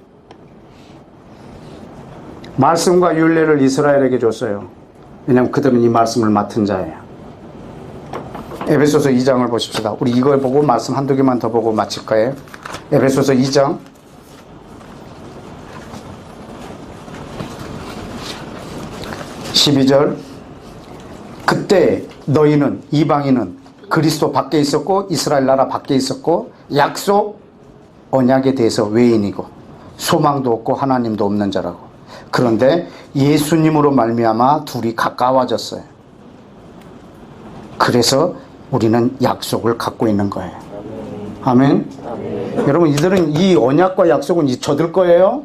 말씀과 율례를 이스라엘에게 줬어요. 왜냐하면 그들은 이 말씀을 맡은 자예요. 에베소서 2장을 보십시다. 우리 이걸 보고 말씀 한두 개만 더 보고 마칠 거예요. 에베소서 2장 12절. 그때 너희는, 이방인은 그리스도 밖에 있었고 이스라엘 나라 밖에 있었고 약속 언약에 대해서 외인이고 소망도 없고 하나님도 없는 자라고. 그런데 예수님으로 말미암아 둘이 가까워졌어요. 그래서 우리는 약속을 갖고 있는 거예요. 아멘. 여러분, 이들은 이 언약과 약속은 저들 거예요.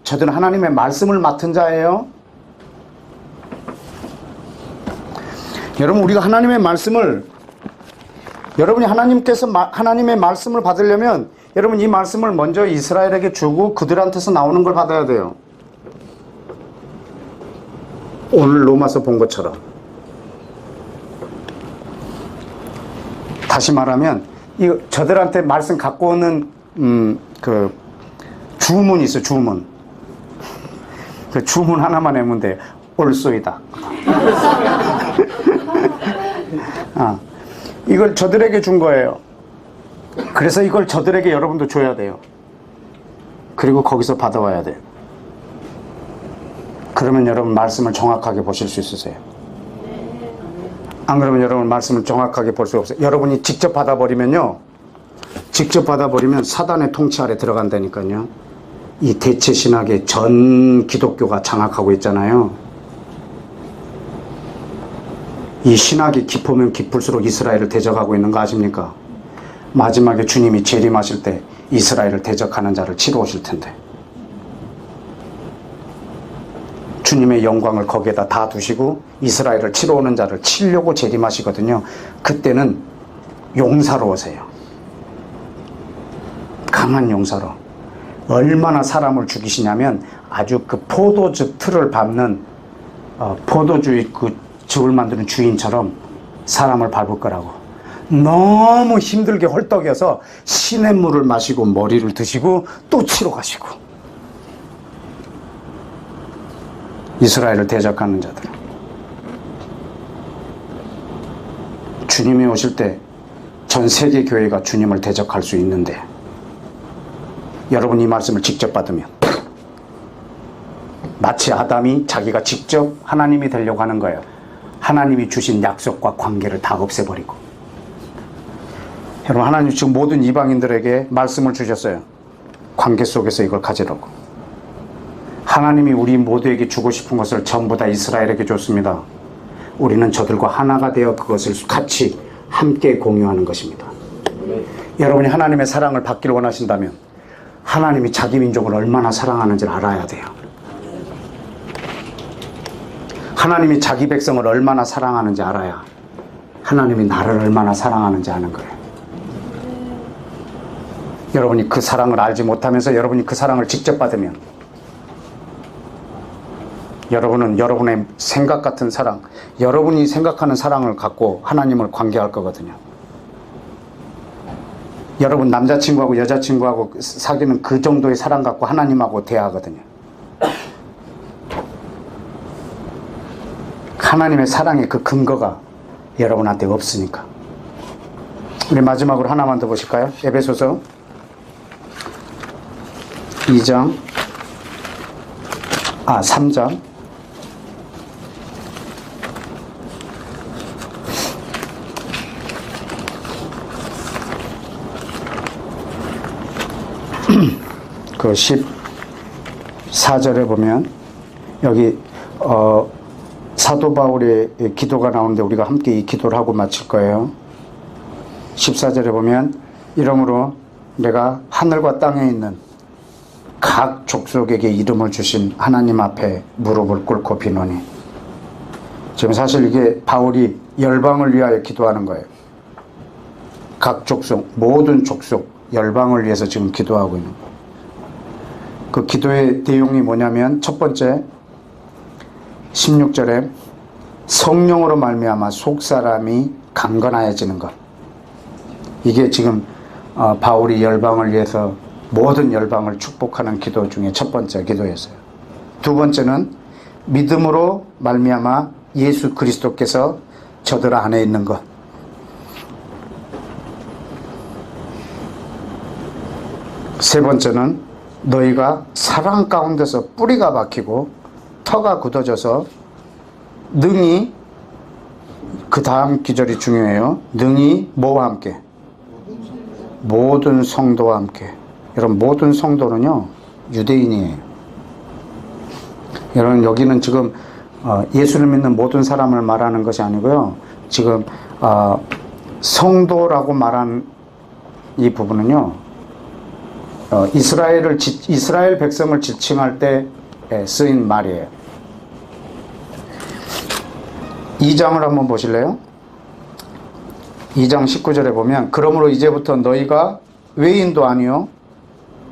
저들은 하나님의 말씀을 맡은 자예요. 여러분, 우리가 하나님의 말씀을, 여러분이 하나님의 말씀을 받으려면 여러분 이 말씀을 먼저 이스라엘에게 주고 그들한테서 나오는 걸 받아야 돼요. 오늘 로마서 본 것처럼. 다시 말하면 저들한테 말씀 갖고 오는 그 주문이 있어. 주문. 그 주문 하나만 외우면 돼. 올소이다. 이걸 저들에게 준 거예요. 그래서 이걸 저들에게 여러분도 줘야 돼요. 그리고 거기서 받아와야 돼요. 그러면 여러분 말씀을 정확하게 보실 수 있으세요. 안 그러면 여러분 말씀을 정확하게 볼 수 없어요. 여러분이 직접 받아버리면요, 직접 받아버리면 사단의 통치 아래 들어간다니까요. 이 대체 신학의 전 기독교가 장악하고 있잖아요. 이 신학이 깊으면 깊을수록 이스라엘을 대적하고 있는 거 아십니까? 마지막에 주님이 재림하실 때 이스라엘을 대적하는 자를 치러 오실 텐데, 주님의 영광을 거기에다 다 두시고 이스라엘을 치러 오는 자를 치려고 재림하시거든요. 그때는 용사로 오세요. 강한 용사로. 얼마나 사람을 죽이시냐면 아주 그 포도주 틀을 밟는 포도주의 그 즙을 만드는 주인처럼 사람을 밟을 거라고. 너무 힘들게 헐떡여서 시냇물을 마시고 머리를 드시고 또 치러 가시고. 이스라엘을 대적하는 자들. 주님이 오실 때 전 세계 교회가 주님을 대적할 수 있는데, 여러분 이 말씀을 직접 받으면 마치 아담이 자기가 직접 하나님이 되려고 하는 거예요. 하나님이 주신 약속과 관계를 다 없애버리고. 여러분, 하나님 지금 모든 이방인들에게 말씀을 주셨어요. 관계 속에서 이걸 가지라고. 하나님이 우리 모두에게 주고 싶은 것을 전부 다 이스라엘에게 줬습니다. 우리는 저들과 하나가 되어 그것을 같이 함께 공유하는 것입니다. 여러분이 하나님의 사랑을 받기를 원하신다면 하나님이 자기 민족을 얼마나 사랑하는지를 알아야 돼요. 하나님이 자기 백성을 얼마나 사랑하는지 알아야 하나님이 나를 얼마나 사랑하는지 아는 거예요. 여러분이 그 사랑을 알지 못하면서 여러분이 그 사랑을 직접 받으면 여러분은 여러분의 생각 같은 사랑, 여러분이 생각하는 사랑을 갖고 하나님을 관계할 거거든요. 여러분 남자친구하고 여자친구하고 사귀는 그 정도의 사랑 갖고 하나님하고 대화하거든요. 하나님의 사랑의 그 근거가 여러분한테 없으니까. 우리 마지막으로 하나만 더 보실까요? 에베소서 3장 그 14절에 보면 여기 사도 바울의 기도가 나오는데 우리가 함께 이 기도를 하고 마칠 거예요. 14절에 보면 이러므로 내가 하늘과 땅에 있는 각 족속에게 이름을 주신 하나님 앞에 무릎을 꿇고 비노니. 지금 사실 이게 바울이 열방을 위하여 기도하는 거예요. 각 족속, 모든 족속, 열방을 위해서 지금 기도하고 있는 거예요. 그 기도의 내용이 뭐냐면 첫 번째 16절에 성령으로 말미암아 속사람이 강건하여지는 것. 이게 지금 바울이 열방을 위해서 모든 열방을 축복하는 기도 중에 첫 번째 기도였어요. 두 번째는 믿음으로 말미암아 예수 그리스도께서 저들 안에 있는 것. 세 번째는 너희가 사랑 가운데서 뿌리가 박히고 터가 굳어져서 능히, 그 다음 기절이 중요해요. 능히 뭐와 함께? 모든 성도와 함께. 여러분, 모든 성도는요 유대인이에요. 여러분, 여기는 지금 예수를 믿는 모든 사람을 말하는 것이 아니고요, 지금 성도라고 말한 이 부분은요, 이스라엘 백성을 지칭할 때 쓰인 말이에요. 2장을 한번 보실래요? 2장 19절에 보면 그러므로 이제부터 너희가 외인도 아니요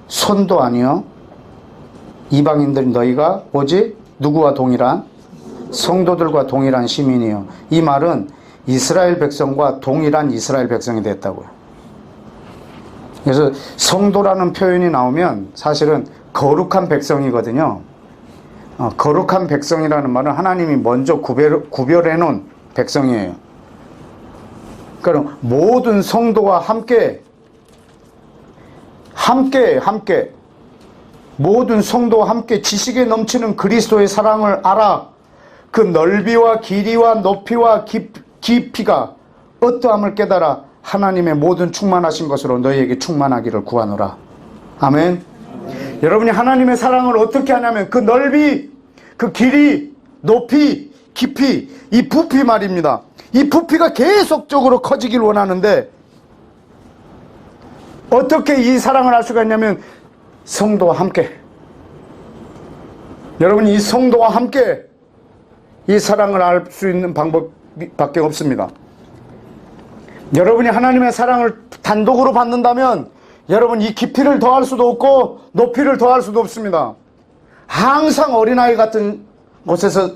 손도 아니요 이방인들 너희가 오직 누구와 동일한 성도들과 동일한 시민이요. 이 말은 이스라엘 백성과 동일한 이스라엘 백성이 됐다고요. 그래서 성도라는 표현이 나오면 사실은 거룩한 백성이거든요. 거룩한 백성이라는 말은 하나님이 먼저 구별해 놓은 백성이에요. 그러니까 모든 성도와 함께 모든 성도와 함께 지식에 넘치는 그리스도의 사랑을 알아 그 넓이와 길이와 높이와 깊이가 어떠함을 깨달아 하나님의 모든 충만하신 것으로 너희에게 충만하기를 구하노라. 아멘. 여러분이 하나님의 사랑을 어떻게 하냐면 그 넓이, 그 길이, 높이, 깊이, 이 부피 말입니다. 이 부피가 계속적으로 커지길 원하는데 어떻게 이 사랑을 할 수가 있냐면 성도와 함께, 여러분이 이 성도와 함께 이 사랑을 알 수 있는 방법밖에 없습니다. 여러분이 하나님의 사랑을 단독으로 받는다면 여러분 이 깊이를 더할 수도 없고 높이를 더할 수도 없습니다. 항상 어린아이 같은 곳에서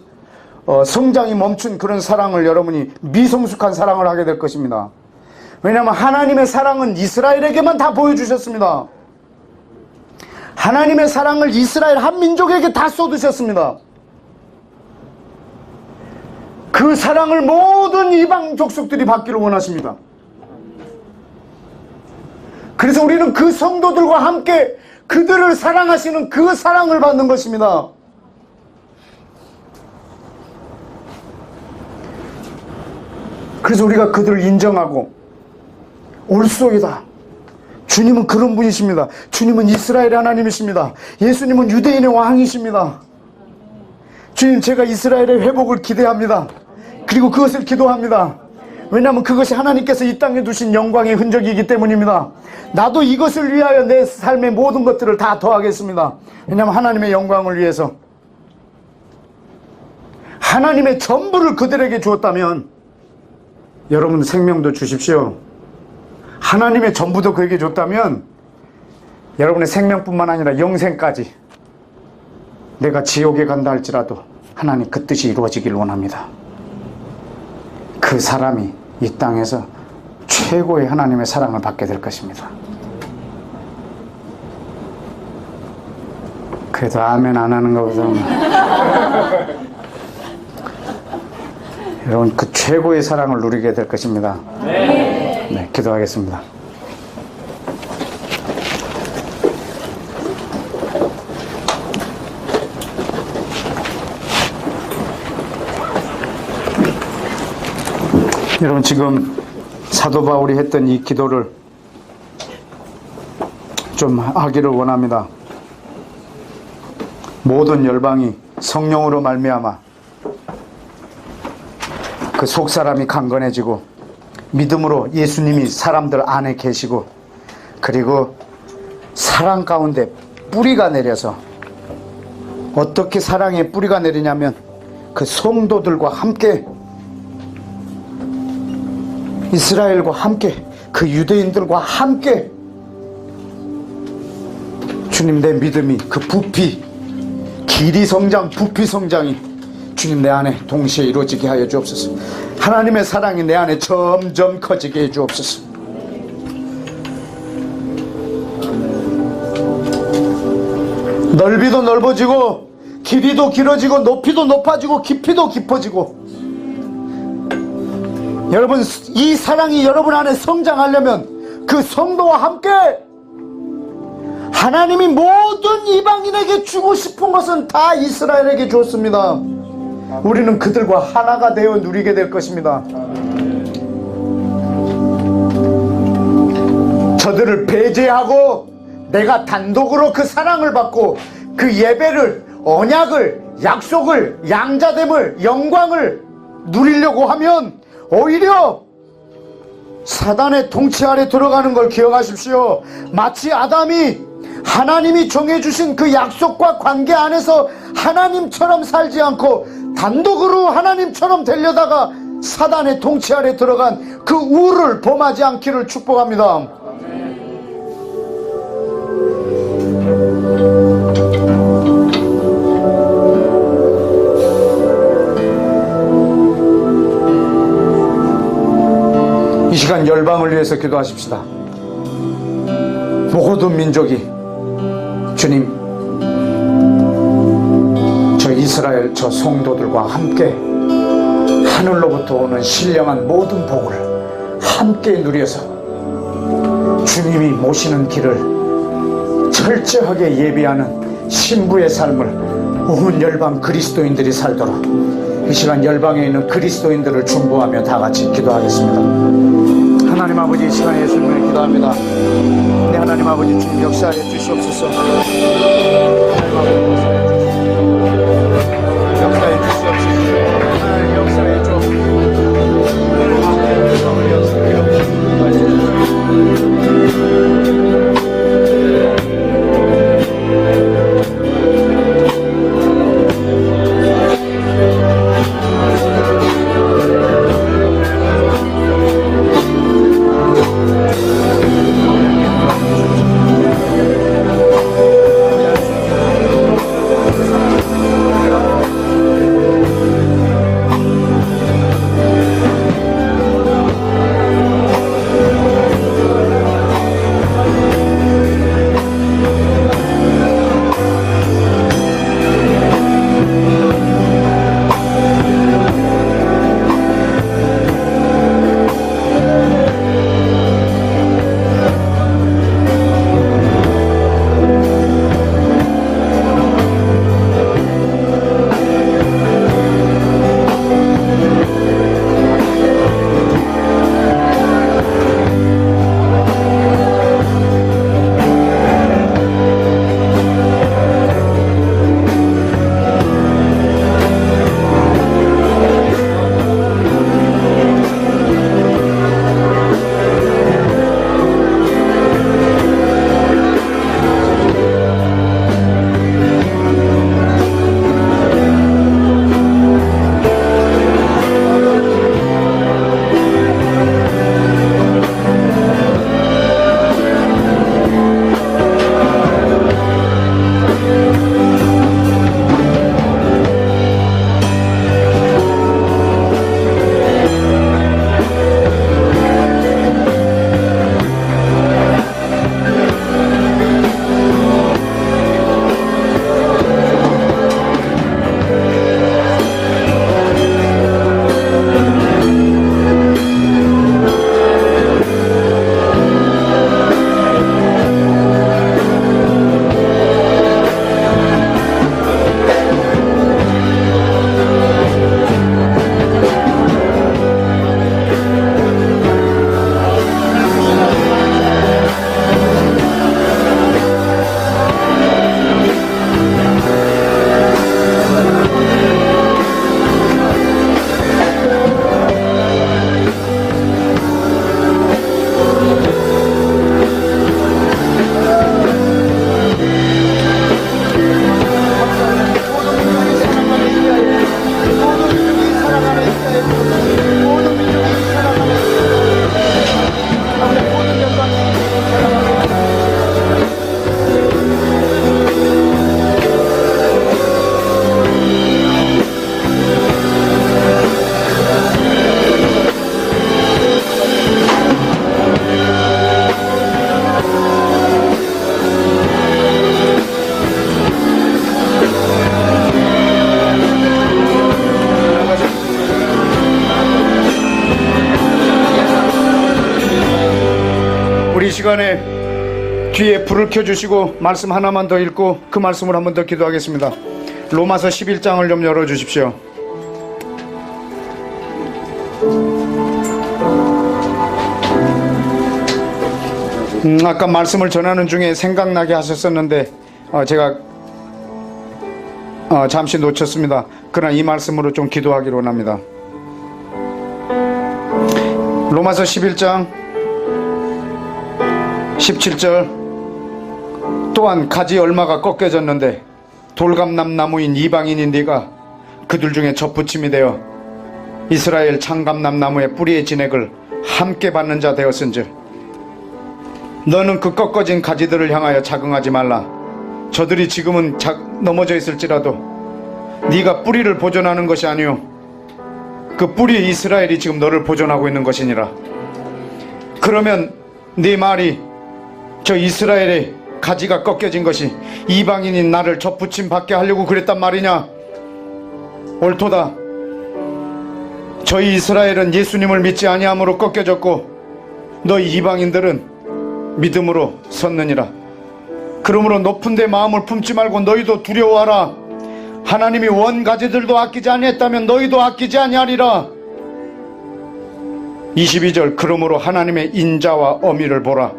성장이 멈춘 그런 사랑을, 여러분이 미성숙한 사랑을 하게 될 것입니다. 왜냐하면 하나님의 사랑은 이스라엘에게만 다 보여주셨습니다. 하나님의 사랑을 이스라엘 한 민족에게 다 쏟으셨습니다. 그 사랑을 모든 이방 족속들이 받기를 원하십니다. 그래서 우리는 그 성도들과 함께 그들을 사랑하시는 그 사랑을 받는 것입니다. 그래서 우리가 그들을 인정하고 올소이다. 주님은 그런 분이십니다. 주님은 이스라엘의 하나님이십니다. 예수님은 유대인의 왕이십니다. 주님, 제가 이스라엘의 회복을 기대합니다. 그리고 그것을 기도합니다. 왜냐하면 그것이 하나님께서 이 땅에 두신 영광의 흔적이기 때문입니다. 나도 이것을 위하여 내 삶의 모든 것들을 다 더하겠습니다. 왜냐하면 하나님의 영광을 위해서. 하나님의 전부를 그들에게 주었다면 여러분 생명도 주십시오. 하나님의 전부도 그에게 줬다면 여러분의 생명뿐만 아니라 영생까지, 내가 지옥에 간다 할지라도 하나님 그 뜻이 이루어지길 원합니다. 그 사람이 이 땅에서 최고의 하나님의 사랑을 받게 될 것입니다. 그래도 아멘 안 하는 거보다 여러분 그 최고의 사랑을 누리게 될 것입니다. 네, 기도하겠습니다. 여러분, 지금 사도 바울이 했던 이 기도를 좀 하기를 원합니다. 모든 열방이 성령으로 말미암아 그 속사람이 강건해지고 믿음으로 예수님이 사람들 안에 계시고 그리고 사랑 가운데 뿌리가 내려서 어떻게 사랑의 뿌리가 내리냐면 그 성도들과 함께 이스라엘과 함께 그 유대인들과 함께 주님 내 믿음이 그 부피 길이 성장 부피 성장이 주님 내 안에 동시에 이루어지게 하여 주옵소서. 하나님의 사랑이 내 안에 점점 커지게 해 주옵소서. 넓이도 넓어지고 길이도 길어지고 높이도 높아지고 깊이도 깊어지고 여러분 이 사랑이 여러분 안에 성장하려면 그 성도와 함께 하나님이 모든 이방인에게 주고 싶은 것은 다 이스라엘에게 줬습니다. 우리는 그들과 하나가 되어 누리게 될 것입니다. 저들을 배제하고 내가 단독으로 그 사랑을 받고 그 예배를 언약을 약속을 양자됨을 영광을 누리려고 하면 오히려 사단의 통치 아래 들어가는 걸 기억하십시오. 마치 아담이 하나님이 정해주신 그 약속과 관계 안에서 하나님처럼 살지 않고 단독으로 하나님처럼 되려다가 사단의 통치 아래 들어간 그 우를 범하지 않기를 축복합니다. 이 시간 열방을 위해서 기도하십시다. 모든 민족이 주님 저 이스라엘 저 성도들과 함께 하늘로부터 오는 신령한 모든 복을 함께 누려서 주님이 모시는 길을 철저하게 예비하는 신부의 삶을 온 열방 그리스도인들이 살도록 이 시간 열방에 있는 그리스도인들을 중보하며 다 같이 기도하겠습니다. 하나님 아버지 이 시간에 예수님을 기도합니다. 네 하나님 아버지 주님 역사하여 주시옵소서. 하나님 아버지 역사해 주시옵소서. 하나님 역사해 주옵소서. 시간에 뒤에 불을 켜주시고 말씀 하나만 더 읽고 그 말씀을 한 번 더 기도하겠습니다. 로마서 11장을 좀 열어주십시오. 아까 말씀을 전하는 중에 생각나게 하셨었는데 제가 잠시 놓쳤습니다. 그러나 이 말씀으로 좀 기도하기로 원합니다. 로마서 11장 17절 또한 가지 얼마가 꺾여졌는데 돌감람 나무인 이방인인 네가 그들 중에 접붙임이 되어 이스라엘 창감람 나무의 뿌리의 진액을 함께 받는 자 되었은즉 너는 그 꺾어진 가지들을 향하여 자긍하지 말라. 저들이 지금은 넘어져 있을지라도 네가 뿌리를 보존하는 것이 아니오 그 뿌리 이스라엘이 지금 너를 보존하고 있는 것이니라. 그러면 네 말이 저 이스라엘의 가지가 꺾여진 것이 이방인인 나를 접붙임 받게 하려고 그랬단 말이냐? 옳도다. 저희 이스라엘은 예수님을 믿지 아니함으로 꺾여졌고 너희 이방인들은 믿음으로 섰느니라. 그러므로 높은 데 마음을 품지 말고 너희도 두려워하라. 하나님이 원가지들도 아끼지 아니했다면 너희도 아끼지 아니하리라. 22절 그러므로 하나님의 인자와 어미를 보라.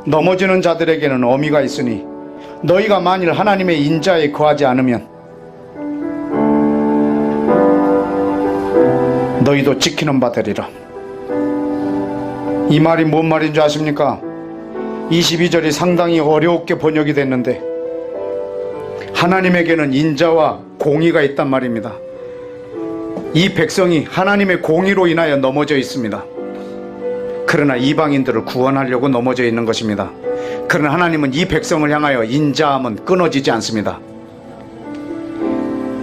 넘어지는 자들에게는 어미가 있으니 너희가 만일 하나님의 인자에 거하지 않으면 너희도 지키는 바 되리라. 이 말이 뭔 말인 줄 아십니까? 22절이 상당히 어렵게 번역이 됐는데 하나님에게는 인자와 공의가 있단 말입니다. 이 백성이 하나님의 공의로 인하여 넘어져 있습니다. 그러나 이방인들을 구원하려고 넘어져 있는 것입니다. 그러나 하나님은 이 백성을 향하여 인자함은 끊어지지 않습니다.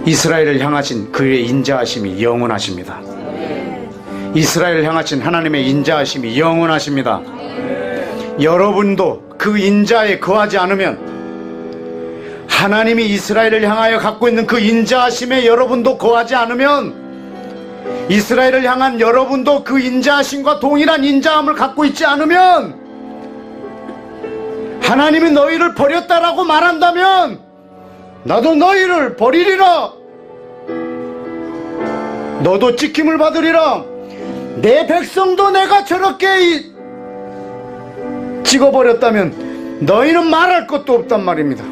이스라엘을 향하신 그의 인자하심이 영원하십니다. 이스라엘을 향하신 하나님의 인자하심이 영원하십니다. 여러분도 그 인자에 거하지 않으면 하나님이 이스라엘을 향하여 갖고 있는 그 인자하심에 여러분도 거하지 않으면 이스라엘을 향한 여러분도 그 인자하심과 동일한 인자함을 갖고 있지 않으면 하나님이 너희를 버렸다라고 말한다면 나도 너희를 버리리라. 너도 찍힘을 받으리라. 내 백성도 내가 저렇게 찍어버렸다면 너희는 말할 것도 없단 말입니다.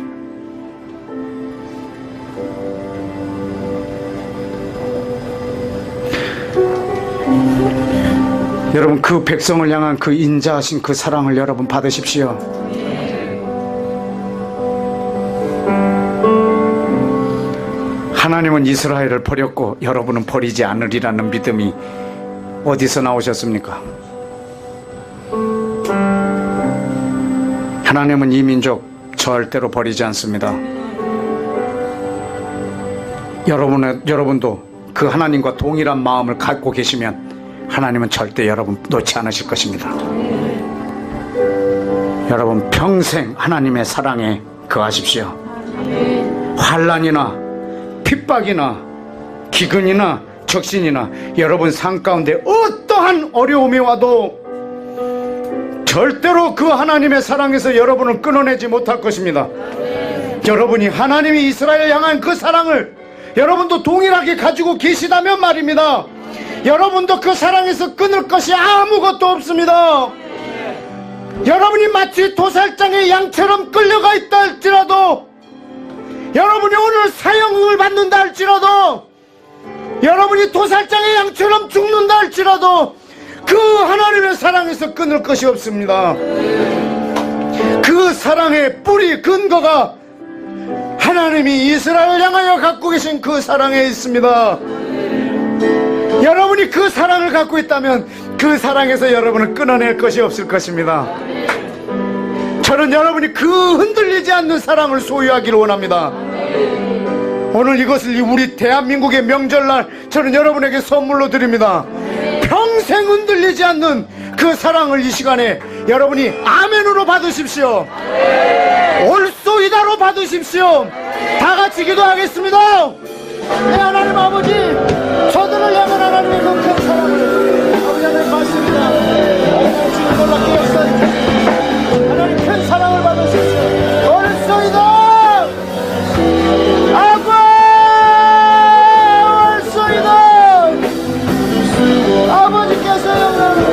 여러분 그 백성을 향한 그 인자하신 그 사랑을 여러분 받으십시오. 하나님은 이스라엘을 버렸고 여러분은 버리지 않으리라는 믿음이 어디서 나오셨습니까? 하나님은 이 민족 절대로 버리지 않습니다. 여러분도 그 하나님과 동일한 마음을 갖고 계시면 하나님은 절대 여러분 놓지 않으실 것입니다. 여러분 평생 하나님의 사랑에 거하십시오. 환난이나 핍박이나 기근이나 적신이나 여러분 삶 가운데 어떠한 어려움이 와도 절대로 그 하나님의 사랑에서 여러분을 끊어내지 못할 것입니다. 여러분이 하나님이 이스라엘 향한 그 사랑을 여러분도 동일하게 가지고 계시다면 말입니다. 여러분도 그 사랑에서 끊을 것이 아무것도 없습니다. 여러분이 마치 도살장의 양처럼 끌려가 있다 할지라도 여러분이 오늘 사형을 받는다 할지라도 여러분이 도살장의 양처럼 죽는다 할지라도 그 하나님의 사랑에서 끊을 것이 없습니다. 그 사랑의 뿌리 근거가 하나님이 이스라엘을 향하여 갖고 계신 그 사랑에 있습니다. 여러분이 그 사랑을 갖고 있다면 그 사랑에서 여러분을 끊어낼 것이 없을 것입니다. 저는 여러분이 그 흔들리지 않는 사랑을 소유하기를 원합니다. 오늘 이것을 우리 대한민국의 명절날 저는 여러분에게 선물로 드립니다. 평생 흔들리지 않는 그 사랑을 이 시간에 여러분이 아멘으로 받으십시오. 올소이다로 받으십시오. 다 같이 기도하겠습니다. 네, 하나님 아버지, 저들을 향한 하나님의 그 큰 사랑을 아버지 하나님 받습니다. 지금 놀랍게 역사해 주십시오. 하나님 큰 사랑을 받으십시오. 올소이다. 아버 올소이다. 아버지께서 영광을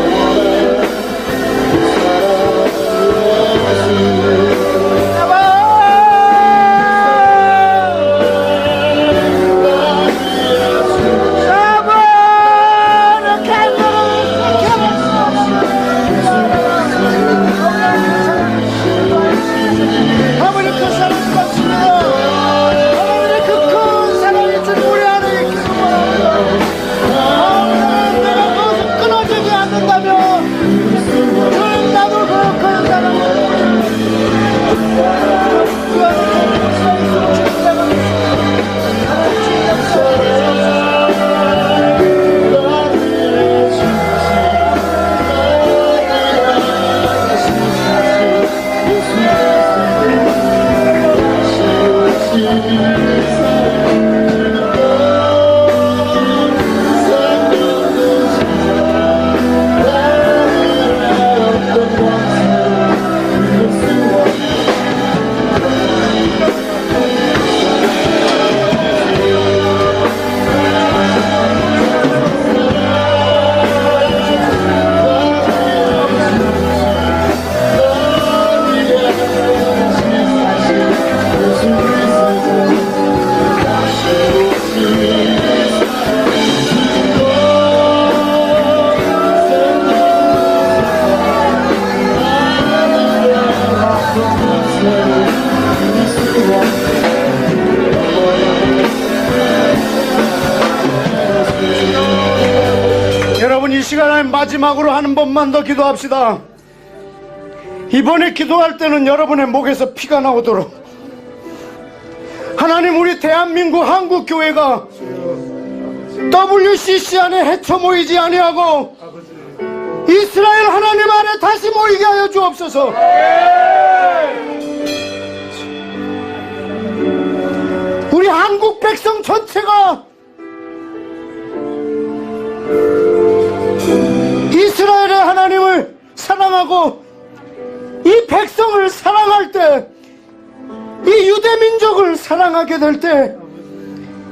여러분, 이 시간에 마지막으로 한 번만 더 기도합시다. 이번에 기도할 때는 여러분의 목에서 피가 나오도록 하나님, 우리 대한민국 한국교회가 WCC 안에 헤쳐 모이지 아니하고 이스라엘 하나님 안에 다시 모이게 하여 주옵소서. 우리 한국 백성 전체가 이스라엘의 하나님을 사랑하고 이 백성을 사랑할 때, 이 유대민족을 사랑하게 될 때,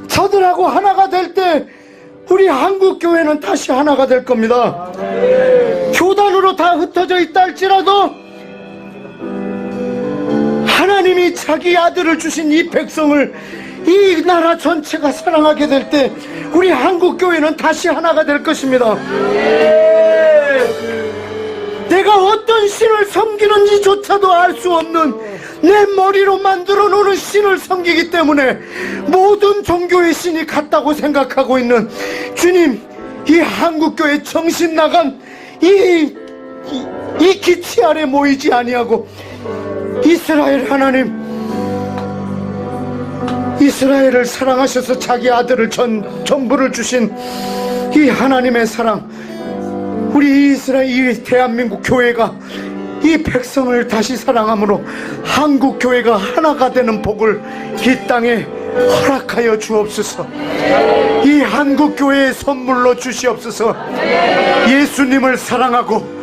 저들하고 하나가 될 때 우리 한국교회는 다시 하나가 될 겁니다. 교단으로 다 흩어져 있다 할지라도 하나님이 자기 아들을 주신 이 백성을, 이 나라 전체가 사랑하게 될 때 우리 한국교회는 다시 하나가 될 것입니다. 내가 어떤 신을 섬기는지조차도 알 수 없는 내 머리로 만들어 놓은 신을 섬기기 때문에 모든 종교의 신이 같다고 생각하고 있는 주님, 이 한국교회 정신 나간 이 기치 아래 모이지 아니하고 이스라엘 하나님, 이스라엘을 사랑하셔서 자기 아들을 전부를 주신 이 하나님의 사랑, 우리 이스라엘, 이 대한민국 교회가 이 백성을 다시 사랑함으로 한국교회가 하나가 되는 복을 이 땅에 허락하여 주옵소서. 이 한국교회의 선물로 주시옵소서. 예수님을 사랑하고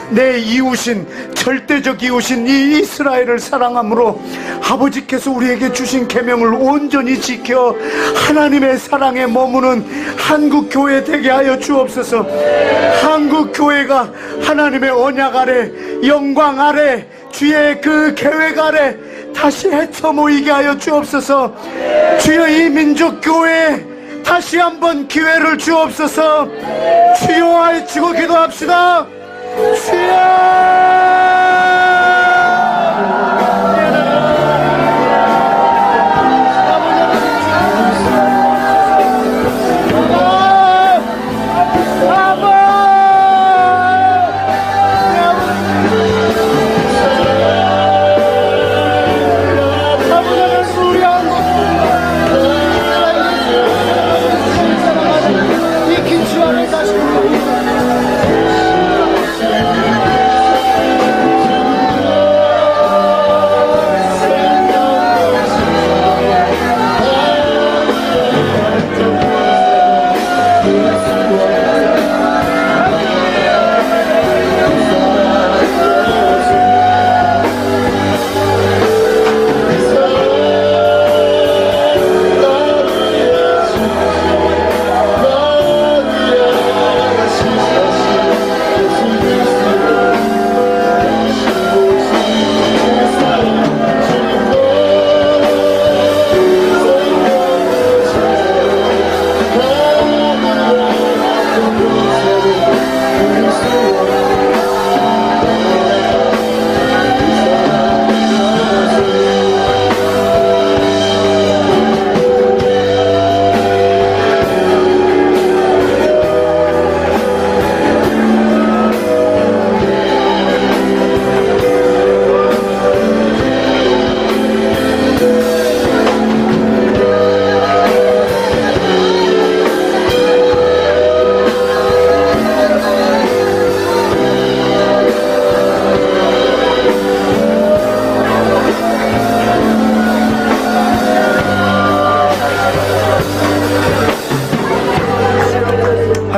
내 이웃인, 절대적 이웃인 이 이스라엘을 사랑함으로 아버지께서 우리에게 주신 계명을 온전히 지켜 하나님의 사랑에 머무는 한국교회 되게 하여 주옵소서. 한국교회가 하나님의 언약 아래, 영광 아래, 주의 그 계획 아래 다시 헤쳐 모이게 하여 주옵소서. 주여, 이 민족교회에 다시 한번 기회를 주옵소서. 주여, 외치고 기도합시다.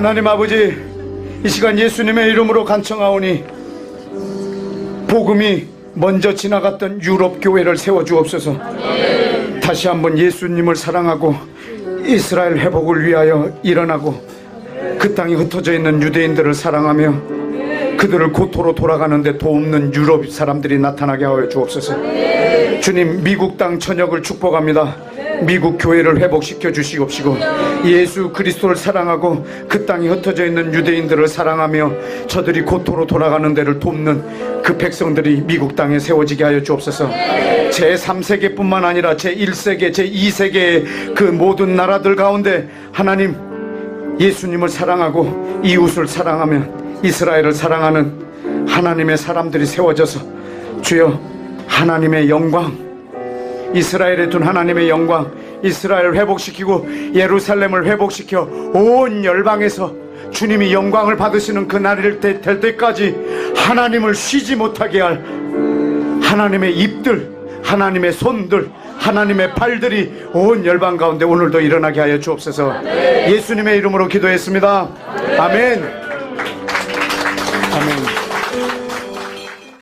하나님 아버지, 이 시간 예수님의 이름으로 간청하오니 복음이 먼저 지나갔던 유럽 교회를 세워주옵소서. 다시 한번 예수님을 사랑하고 이스라엘 회복을 위하여 일어나고 그 땅에 흩어져 있는 유대인들을 사랑하며 그들을 고토로 돌아가는데 도움는 유럽 사람들이 나타나게 하여 주옵소서. 주님, 미국 땅 전역을 축복합니다. 미국 교회를 회복시켜 주시옵시고 예수 그리스도를 사랑하고 그 땅에 흩어져 있는 유대인들을 사랑하며 저들이 고토로 돌아가는 데를 돕는 그 백성들이 미국 땅에 세워지게 하여 주옵소서. 제3세계뿐만 아니라 제1세계, 제2세계의 그 모든 나라들 가운데 하나님, 예수님을 사랑하고 이웃을 사랑하며 이스라엘을 사랑하는 하나님의 사람들이 세워져서 주여, 하나님의 영광, 이스라엘에 둔 하나님의 영광, 이스라엘을 회복시키고 예루살렘을 회복시켜 온 열방에서 주님이 영광을 받으시는 그 날이 될 때까지 하나님을 쉬지 못하게 할 하나님의 입들, 하나님의 손들, 하나님의 발들이 온 열방 가운데 오늘도 일어나게 하여 주옵소서. 예수님의 이름으로 기도했습니다. 아멘. 아멘.